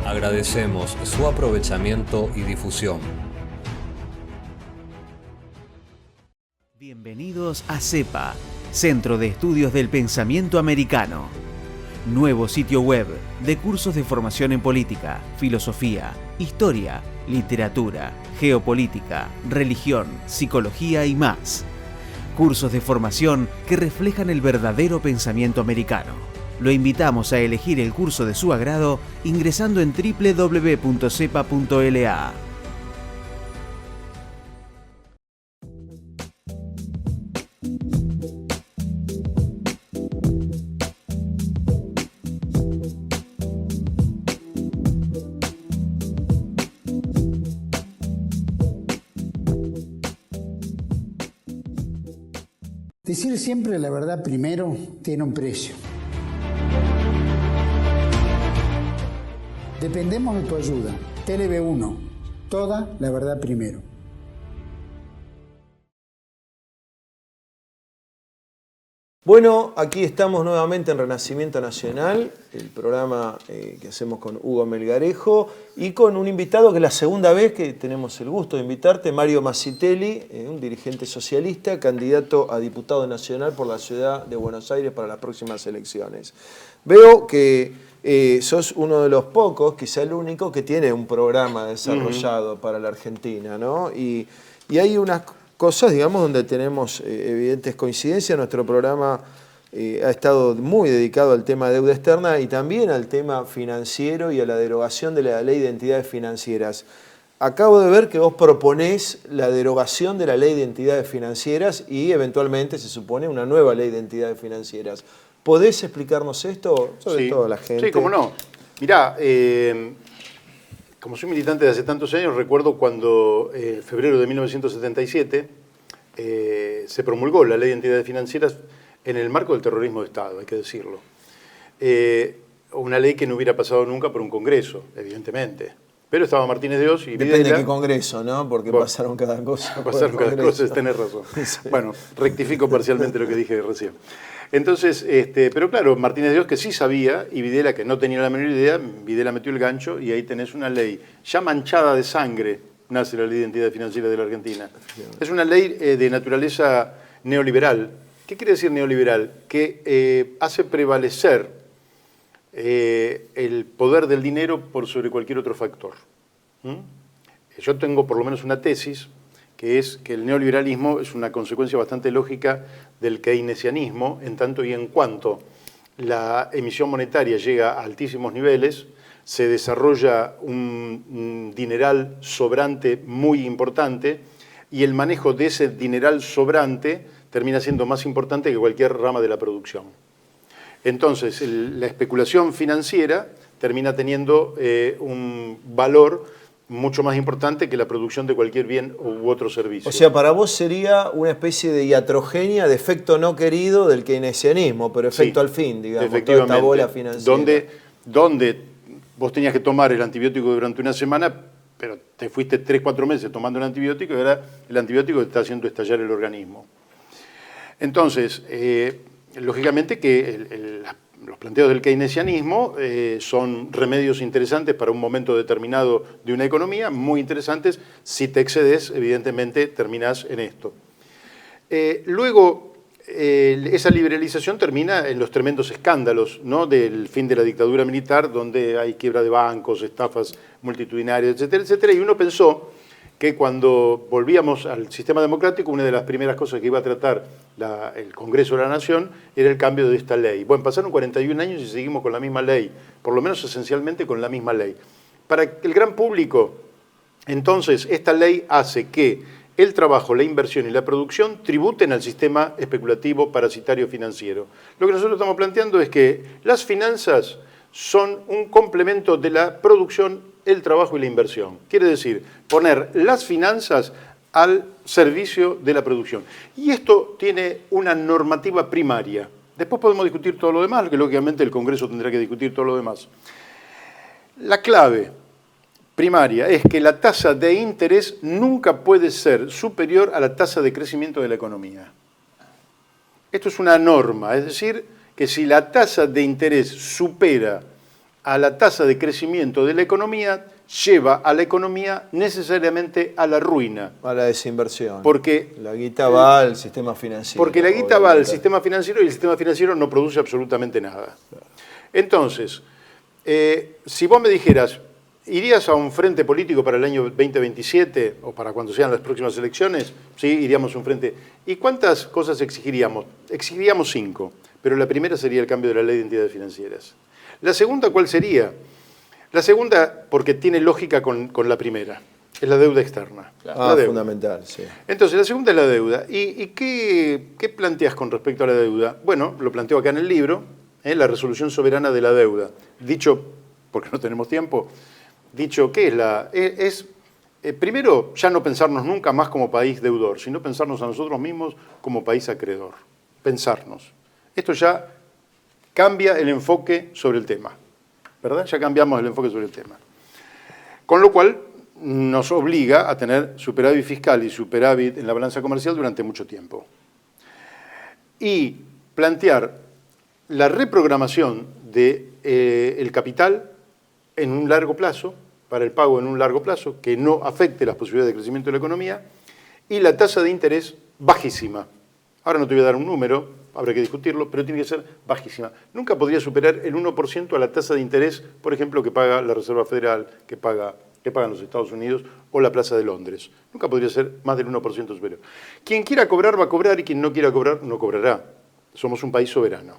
Agradecemos su aprovechamiento y difusión. Bienvenidos a CEPA, Centro de Estudios del Pensamiento Americano. Nuevo sitio web de cursos de formación en política, filosofía, historia, literatura, geopolítica, religión, psicología y más. Cursos de formación que reflejan el verdadero pensamiento americano. Lo invitamos a elegir el curso de su agrado ingresando en www.cepa.la. Decir siempre la verdad primero tiene un precio. Dependemos de tu ayuda. TLV1, toda la verdad primero. Bueno, aquí estamos nuevamente en Renacimiento Nacional, el programa que hacemos con Hugo Melgarejo y con un invitado que es la segunda vez que tenemos el gusto de invitarte, Mario Masitelli, un dirigente socialista, candidato a diputado nacional por la ciudad de Buenos Aires para las próximas elecciones. Veo que sos uno de los pocos, quizá el único, que tiene un programa desarrollado para la Argentina, ¿no? Y hay unas cosas, digamos, donde tenemos evidentes coincidencias. Nuestro programa ha estado muy dedicado al tema de deuda externa y también al tema financiero y a la derogación de la ley de entidades financieras. Acabo de ver que vos proponés la derogación de la ley de entidades financieras y eventualmente se supone una nueva ley de entidades financieras. ¿Podés explicarnos esto? Sobre todo a la gente. Sí, cómo no. Mirá, como soy militante de hace tantos años, recuerdo cuando en febrero de 1977 se promulgó la ley de entidades financieras en el marco del terrorismo de Estado, hay que decirlo. Una ley que no hubiera pasado nunca por un congreso, evidentemente. Pero estaba Martínez de Oz y Videla. Depende de qué congreso, ¿no? Porque pasaron cada cosa. Pasaron cada cosa, tenés razón. Sí. Bueno, rectifico parcialmente lo que dije recién. Entonces, pero claro, Martínez de Oz que sí sabía y Videla que no tenía la menor idea, Videla metió el gancho y ahí tenés una ley ya manchada de sangre, nace la ley de entidades financieras de la Argentina. Es una ley de naturaleza neoliberal. ¿Qué quiere decir neoliberal? Que hace prevalecer el poder del dinero por sobre cualquier otro factor. Yo tengo por lo menos una tesis, que es que el neoliberalismo es una consecuencia bastante lógica del keynesianismo, en tanto y en cuanto la emisión monetaria llega a altísimos niveles, se desarrolla un dineral sobrante muy importante y el manejo de ese dineral sobrante termina siendo más importante que cualquier rama de la producción. Entonces, la especulación financiera termina teniendo un valor mucho más importante que la producción de cualquier bien u otro servicio. O sea, para vos sería una especie de iatrogenia, de efecto no querido del keynesianismo, pero efecto al fin, digamos, efectivamente, toda esta bola financiera. Donde vos tenías que tomar el antibiótico durante una semana, pero te fuiste 3-4 meses tomando el antibiótico y ahora el antibiótico te está haciendo estallar el organismo. Entonces, lógicamente que los planteos del keynesianismo son remedios interesantes para un momento determinado de una economía, muy interesantes. Si te excedes, evidentemente, terminás en esto. Luego, esa liberalización termina en los tremendos escándalos, ¿no?, del fin de la dictadura militar, donde hay quiebra de bancos, estafas multitudinarias, etcétera, etcétera. Y uno pensó que cuando volvíamos al sistema democrático, una de las primeras cosas que iba a tratar el Congreso de la Nación era el cambio de esta ley. Bueno, pasaron 41 años y seguimos con la misma ley, por lo menos esencialmente con la misma ley. Para el gran público, entonces, esta ley hace que el trabajo, la inversión y la producción tributen al sistema especulativo parasitario financiero. Lo que nosotros estamos planteando es que las finanzas son un complemento de la producción, el trabajo y la inversión. Quiere decir, poner las finanzas al servicio de la producción. Y esto tiene una normativa primaria. Después podemos discutir todo lo demás, que lógicamente el Congreso tendrá que discutir todo lo demás. La clave primaria es que la tasa de interés nunca puede ser superior a la tasa de crecimiento de la economía. Esto es una norma, es decir, que si la tasa de interés supera a la tasa de crecimiento de la economía, lleva a la economía necesariamente a la ruina. A la desinversión. Porque la guita va al sistema financiero. Porque la guita va al sistema financiero y el sistema financiero no produce absolutamente nada. Entonces, si vos me dijeras, ¿irías a un frente político para el año 2027 o para cuando sean las próximas elecciones? Sí, iríamos a un frente. ¿Y cuántas cosas exigiríamos? Exigiríamos 5, pero la primera sería el cambio de la ley de entidades financieras. ¿La segunda cuál sería? La segunda, porque tiene lógica con la primera, es la deuda externa. La deuda. Fundamental, sí. Entonces, la segunda es la deuda. ¿Y qué planteas con respecto a la deuda? Bueno, lo planteo acá en el libro, la resolución soberana de la deuda. Dicho, porque no tenemos tiempo, dicho, ¿qué es primero, ya no pensarnos nunca más como país deudor, sino pensarnos a nosotros mismos como país acreedor. Pensarnos. Esto ya cambia el enfoque sobre el tema, ¿verdad? Ya cambiamos el enfoque sobre el tema. Con lo cual, nos obliga a tener superávit fiscal y superávit en la balanza comercial durante mucho tiempo. Y plantear la reprogramación del capital en un largo plazo, para el pago en un largo plazo, que no afecte las posibilidades de crecimiento de la economía, y la tasa de interés bajísima. Ahora no te voy a dar un número, habrá que discutirlo, pero tiene que ser bajísima. Nunca podría superar el 1% a la tasa de interés, por ejemplo, que paga la Reserva Federal, que pagan los Estados Unidos, o la Plaza de Londres. Nunca podría ser más del 1% superior. Quien quiera cobrar va a cobrar y quien no quiera cobrar no cobrará. Somos un país soberano.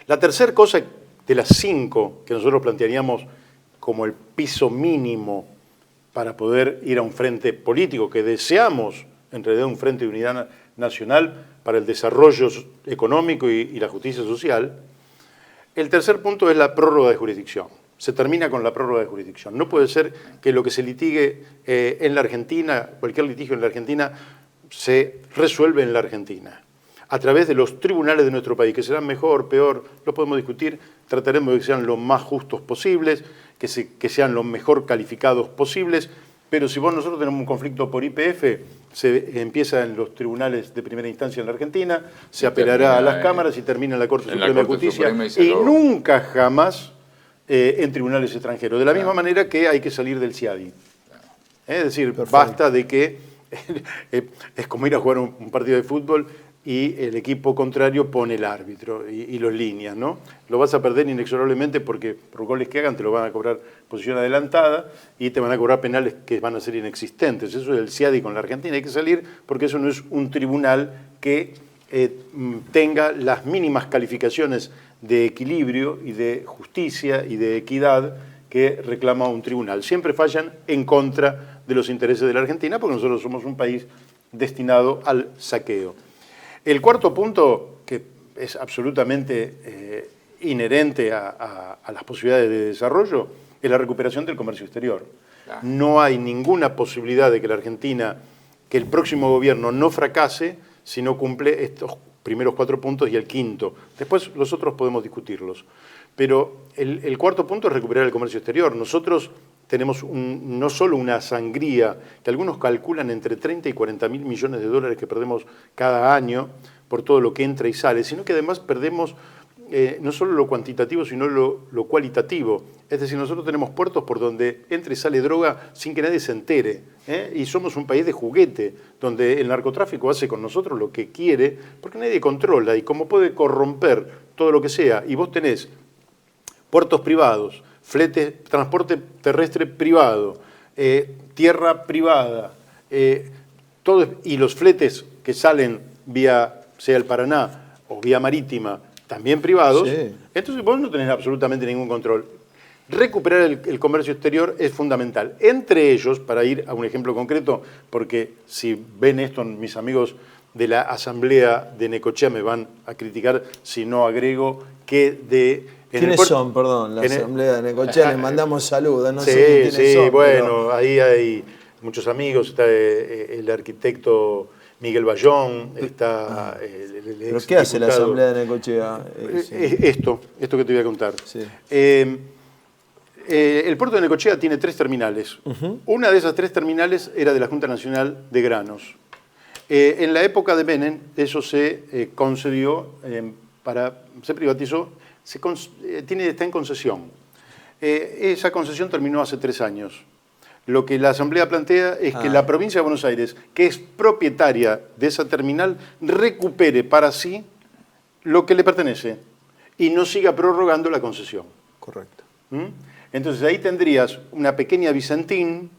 La tercera cosa de las 5 que nosotros plantearíamos como el piso mínimo para poder ir a un frente político que deseamos, en realidad un frente de unidad nacional para el desarrollo económico y la justicia social, el tercer punto es la prórroga de jurisdicción. Se termina con la prórroga de jurisdicción. No puede ser que lo que se litigue en la Argentina, cualquier litigio en la Argentina, se resuelve en la Argentina, a través de los tribunales de nuestro país, que serán mejor, peor, lo podemos discutir, trataremos de que sean lo más justos posibles, que sean lo mejor calificados posibles, pero si nosotros tenemos un conflicto por YPF, se empieza en los tribunales de primera instancia en la Argentina, se apelará a las cámaras y termina en la Corte Suprema de Justicia y nunca jamás en tribunales extranjeros. De la misma manera que hay que salir del CIADI. Es decir, basta de que es como ir a jugar un partido de fútbol y el equipo contrario pone el árbitro y los líneas, ¿no? Lo vas a perder inexorablemente porque por goles que hagan te lo van a cobrar posición adelantada y te van a cobrar penales que van a ser inexistentes. Eso es el CIADI con la Argentina. Hay que salir porque eso no es un tribunal que tenga las mínimas calificaciones de equilibrio y de justicia y de equidad que reclama un tribunal. Siempre fallan en contra de los intereses de la Argentina porque nosotros somos un país destinado al saqueo. El cuarto punto, que es absolutamente inherente a las posibilidades de desarrollo, es la recuperación del comercio exterior. Claro. No hay ninguna posibilidad de que la Argentina, que el próximo gobierno no fracase si no cumple estos primeros 4 puntos y el quinto. Después los otros podemos discutirlos. Pero el cuarto punto es recuperar el comercio exterior. Nosotros tenemos no solo una sangría, que algunos calculan entre 30 y 40 mil millones de dólares que perdemos cada año por todo lo que entra y sale, sino que además perdemos no solo lo cuantitativo, sino lo cualitativo. Es decir, nosotros tenemos puertos por donde entra y sale droga sin que nadie se entere, y somos un país de juguete, donde el narcotráfico hace con nosotros lo que quiere, porque nadie controla, y como puede corromper todo lo que sea, y vos tenés puertos privados, transporte terrestre privado, tierra privada, y los fletes que salen vía, sea el Paraná o vía marítima, también privados, Sí. entonces vos no tenés absolutamente ningún control. Recuperar el comercio exterior es fundamental. Entre ellos, para ir a un ejemplo concreto, porque si ven esto mis amigos de la Asamblea de Necochea me van a criticar si no agrego que ¿Quiénes son, perdón, la Asamblea de Necochea? Les mandamos saludos, no sé quiénes sí, son. bueno, Pero... ahí hay muchos amigos, está el arquitecto Miguel Bayón, está el ¿Pero qué hace la diputado. Asamblea de Necochea? Esto que te voy a contar. Sí. El puerto de Necochea tiene 3 terminales. Una de esas 3 terminales era de la Junta Nacional de Granos. En la época de Menem, eso se concedió, se privatizó, está en concesión. Esa concesión terminó hace 3 años. Lo que la Asamblea plantea es que la provincia de Buenos Aires, que es propietaria de esa terminal, recupere para sí lo que le pertenece y no siga prorrogando la concesión. Correcto. Entonces ahí tendrías una pequeña Vicentín,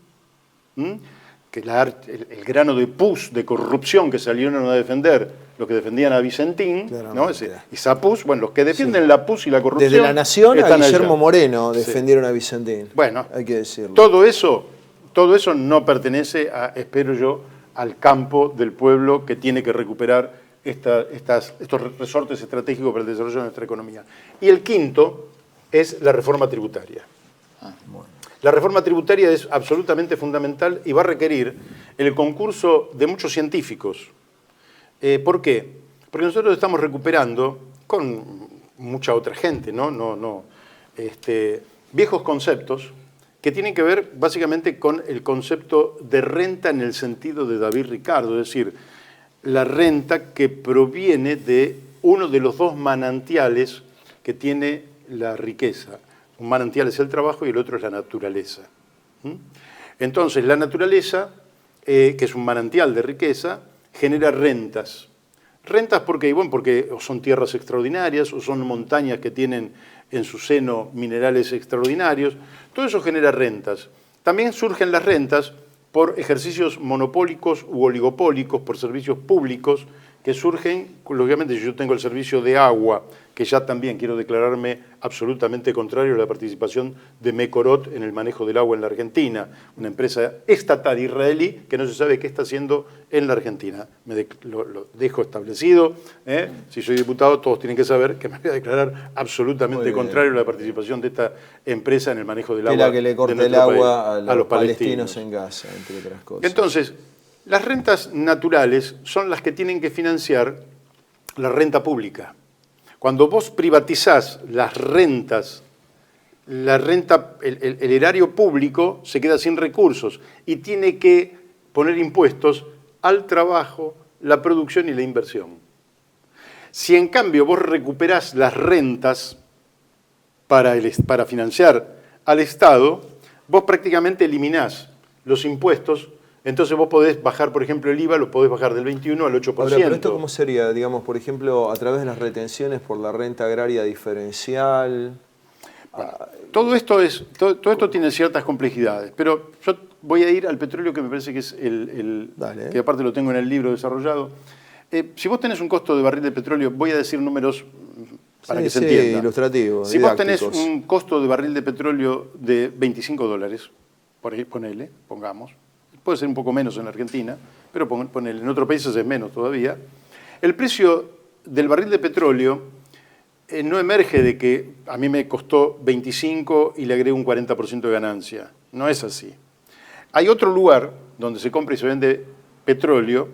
que el grano de pus, de corrupción que salieron a defender, los que defendían a Vicentín, ¿no? Esa pus, bueno, los que defienden la pus y la corrupción. Desde La Nación a Guillermo allá. Moreno defendieron a Vicentín. Bueno, hay que decirlo. Todo eso no pertenece, espero yo, al campo del pueblo que tiene que recuperar estos resortes estratégicos para el desarrollo de nuestra economía. Y el quinto es la reforma tributaria. La reforma tributaria es absolutamente fundamental y va a requerir el concurso de muchos científicos. ¿Por qué? Porque nosotros estamos recuperando, con mucha otra gente, viejos conceptos que tienen que ver básicamente con el concepto de renta en el sentido de David Ricardo, es decir, la renta que proviene de uno de los 2 manantiales que tiene la riqueza. Un manantial es el trabajo y el otro es la naturaleza. Entonces, la naturaleza, que es un manantial de riqueza, genera rentas. Rentas porque o son tierras extraordinarias o son montañas que tienen en su seno minerales extraordinarios. Todo eso genera rentas. También surgen las rentas por ejercicios monopólicos u oligopólicos, por servicios públicos que surgen, lógicamente, si yo tengo el servicio de agua, que ya también quiero declararme absolutamente contrario a la participación de Mekorot en el manejo del agua en la Argentina, una empresa estatal israelí que no se sabe qué está haciendo en la Argentina. Lo dejo establecido. Si soy diputado, todos tienen que saber que me voy a declarar absolutamente contrario a la participación de esta empresa en el manejo del agua. Es la que le corta el agua a los palestinos en Gaza, entre otras cosas. Entonces, las rentas naturales son las que tienen que financiar la renta pública. Cuando vos privatizás las rentas, el erario público se queda sin recursos y tiene que poner impuestos al trabajo, la producción y la inversión. Si en cambio vos recuperás las rentas para financiar al Estado, vos prácticamente eliminás los impuestos. Entonces vos podés bajar, por ejemplo, el IVA, lo podés bajar del 21 al 8%. Ahora, ¿pero esto cómo sería? Digamos, por ejemplo, a través de las retenciones por la renta agraria diferencial. Bueno, todo esto tiene ciertas complejidades, pero yo voy a ir al petróleo, que me parece que es que aparte lo tengo en el libro desarrollado. Si vos tenés un costo de barril de petróleo, voy a decir números para que se entienda. Ilustrativos, si vos tenés un costo de barril de petróleo de $25, por ahí pongamos, puede ser un poco menos en la Argentina, pero ponele, en otros países es menos todavía. El precio del barril de petróleo no emerge de que a mí me costó 25 y le agrego un 40% de ganancia. No es así. Hay otro lugar donde se compra y se vende petróleo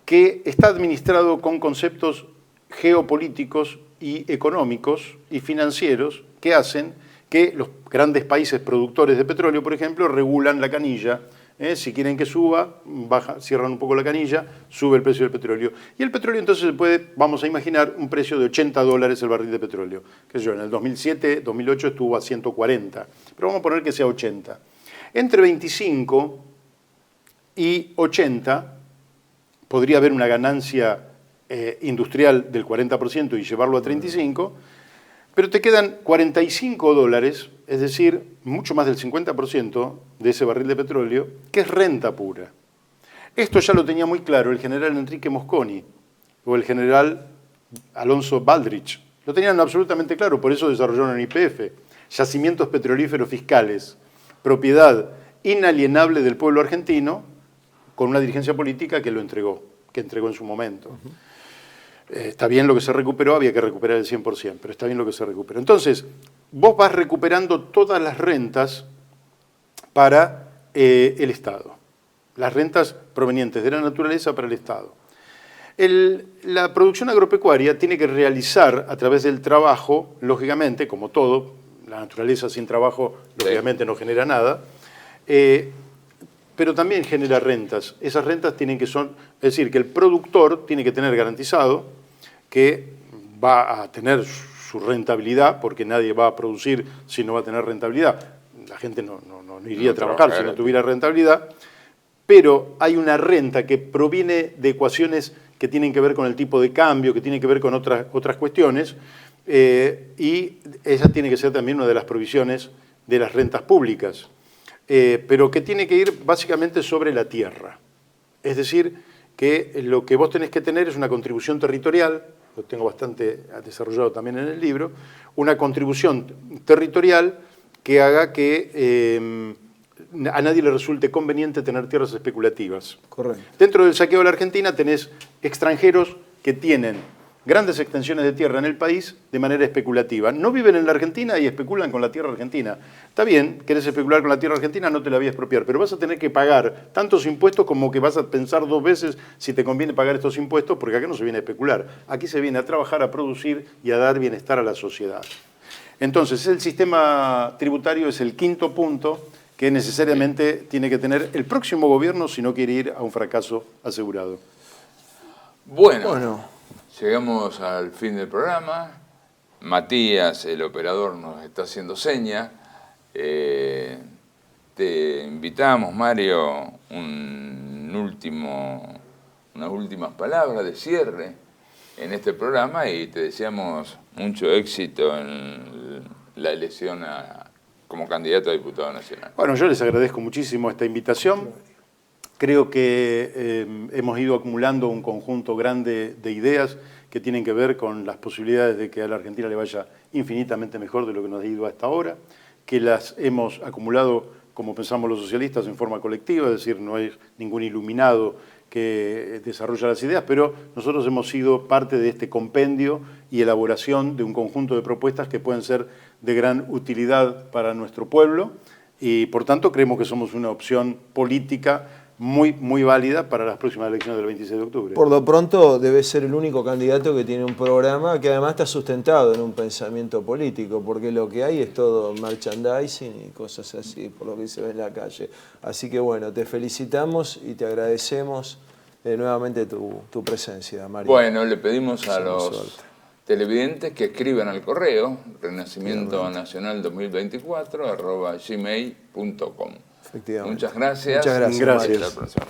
que está administrado con conceptos geopolíticos y económicos y financieros que hacen que los grandes países productores de petróleo, por ejemplo, regulan la canilla. Si quieren que suba, cierran un poco la canilla, sube el precio del petróleo. Y el petróleo entonces vamos a imaginar, un precio de $80 el barril de petróleo. Que en el 2007, 2008 estuvo a 140, pero vamos a poner que sea 80. Entre 25 y 80 podría haber una ganancia industrial del 40% y llevarlo a 35, pero te quedan $45 es decir, mucho más del 50% de ese barril de petróleo, que es renta pura. Esto ya lo tenía muy claro el general Enrique Mosconi o el general Alonso Baldrich. Lo tenían absolutamente claro, por eso desarrollaron YPF, yacimientos petrolíferos fiscales, propiedad inalienable del pueblo argentino, con una dirigencia política que lo entregó, que entregó en su momento. Está bien lo que se recuperó, había que recuperar el 100%, pero está bien lo que se recuperó. Entonces, vos vas recuperando todas las rentas para el Estado, las rentas provenientes de la naturaleza para el Estado. La producción agropecuaria tiene que realizar a través del trabajo, lógicamente, como todo, la naturaleza sin trabajo lógicamente no genera nada, pero también genera rentas. Esas rentas tienen que son, es decir, que el productor tiene que tener garantizado que va a tener su rentabilidad, porque nadie va a producir si no va a tener rentabilidad. La gente no iría a trabajar si no tuviera rentabilidad, pero hay una renta que proviene de ecuaciones que tienen que ver con el tipo de cambio, que tienen que ver con otras cuestiones, y esa tiene que ser también una de las provisiones de las rentas públicas, pero que tiene que ir básicamente sobre la tierra. Es decir, que lo que vos tenés que tener es una contribución territorial, lo tengo bastante desarrollado también en el libro, una contribución territorial que haga que a nadie le resulte conveniente tener tierras especulativas. Correcto. Dentro del saqueo de la Argentina tenés extranjeros que tienen grandes extensiones de tierra en el país de manera especulativa. No viven en la Argentina y especulan con la tierra argentina. Está bien, querés especular con la tierra argentina, no te la voy a expropiar, pero vas a tener que pagar tantos impuestos como que vas a pensar 2 veces si te conviene pagar estos impuestos, porque acá no se viene a especular. Aquí se viene a trabajar, a producir y a dar bienestar a la sociedad. Entonces, el sistema tributario es el quinto punto que necesariamente tiene que tener el próximo gobierno si no quiere ir a un fracaso asegurado. Bueno, llegamos al fin del programa. Matías, el operador, nos está haciendo seña. Te invitamos, Mario, unas últimas palabras de cierre en este programa y te deseamos mucho éxito en la elección como candidato a diputado nacional. Bueno, yo les agradezco muchísimo esta invitación. Creo que hemos ido acumulando un conjunto grande de ideas que tienen que ver con las posibilidades de que a la Argentina le vaya infinitamente mejor de lo que nos ha ido hasta ahora, que las hemos acumulado, como pensamos los socialistas, en forma colectiva, es decir, no es ningún iluminado que desarrolla las ideas, pero nosotros hemos sido parte de este compendio y elaboración de un conjunto de propuestas que pueden ser de gran utilidad para nuestro pueblo y, por tanto, creemos que somos una opción política muy válida para las próximas elecciones del 26 de octubre. Por lo pronto debe ser el único candidato que tiene un programa que además está sustentado en un pensamiento político, porque lo que hay es todo merchandising y cosas así, por lo que se ve en la calle. Así que bueno, te felicitamos y te agradecemos nuevamente tu presencia, Mario. Bueno, le pedimos a los televidentes que escriban al correo renacimientonacional2024@gmail.com. Efectivamente. Muchas gracias. Muchas gracias. Gracias.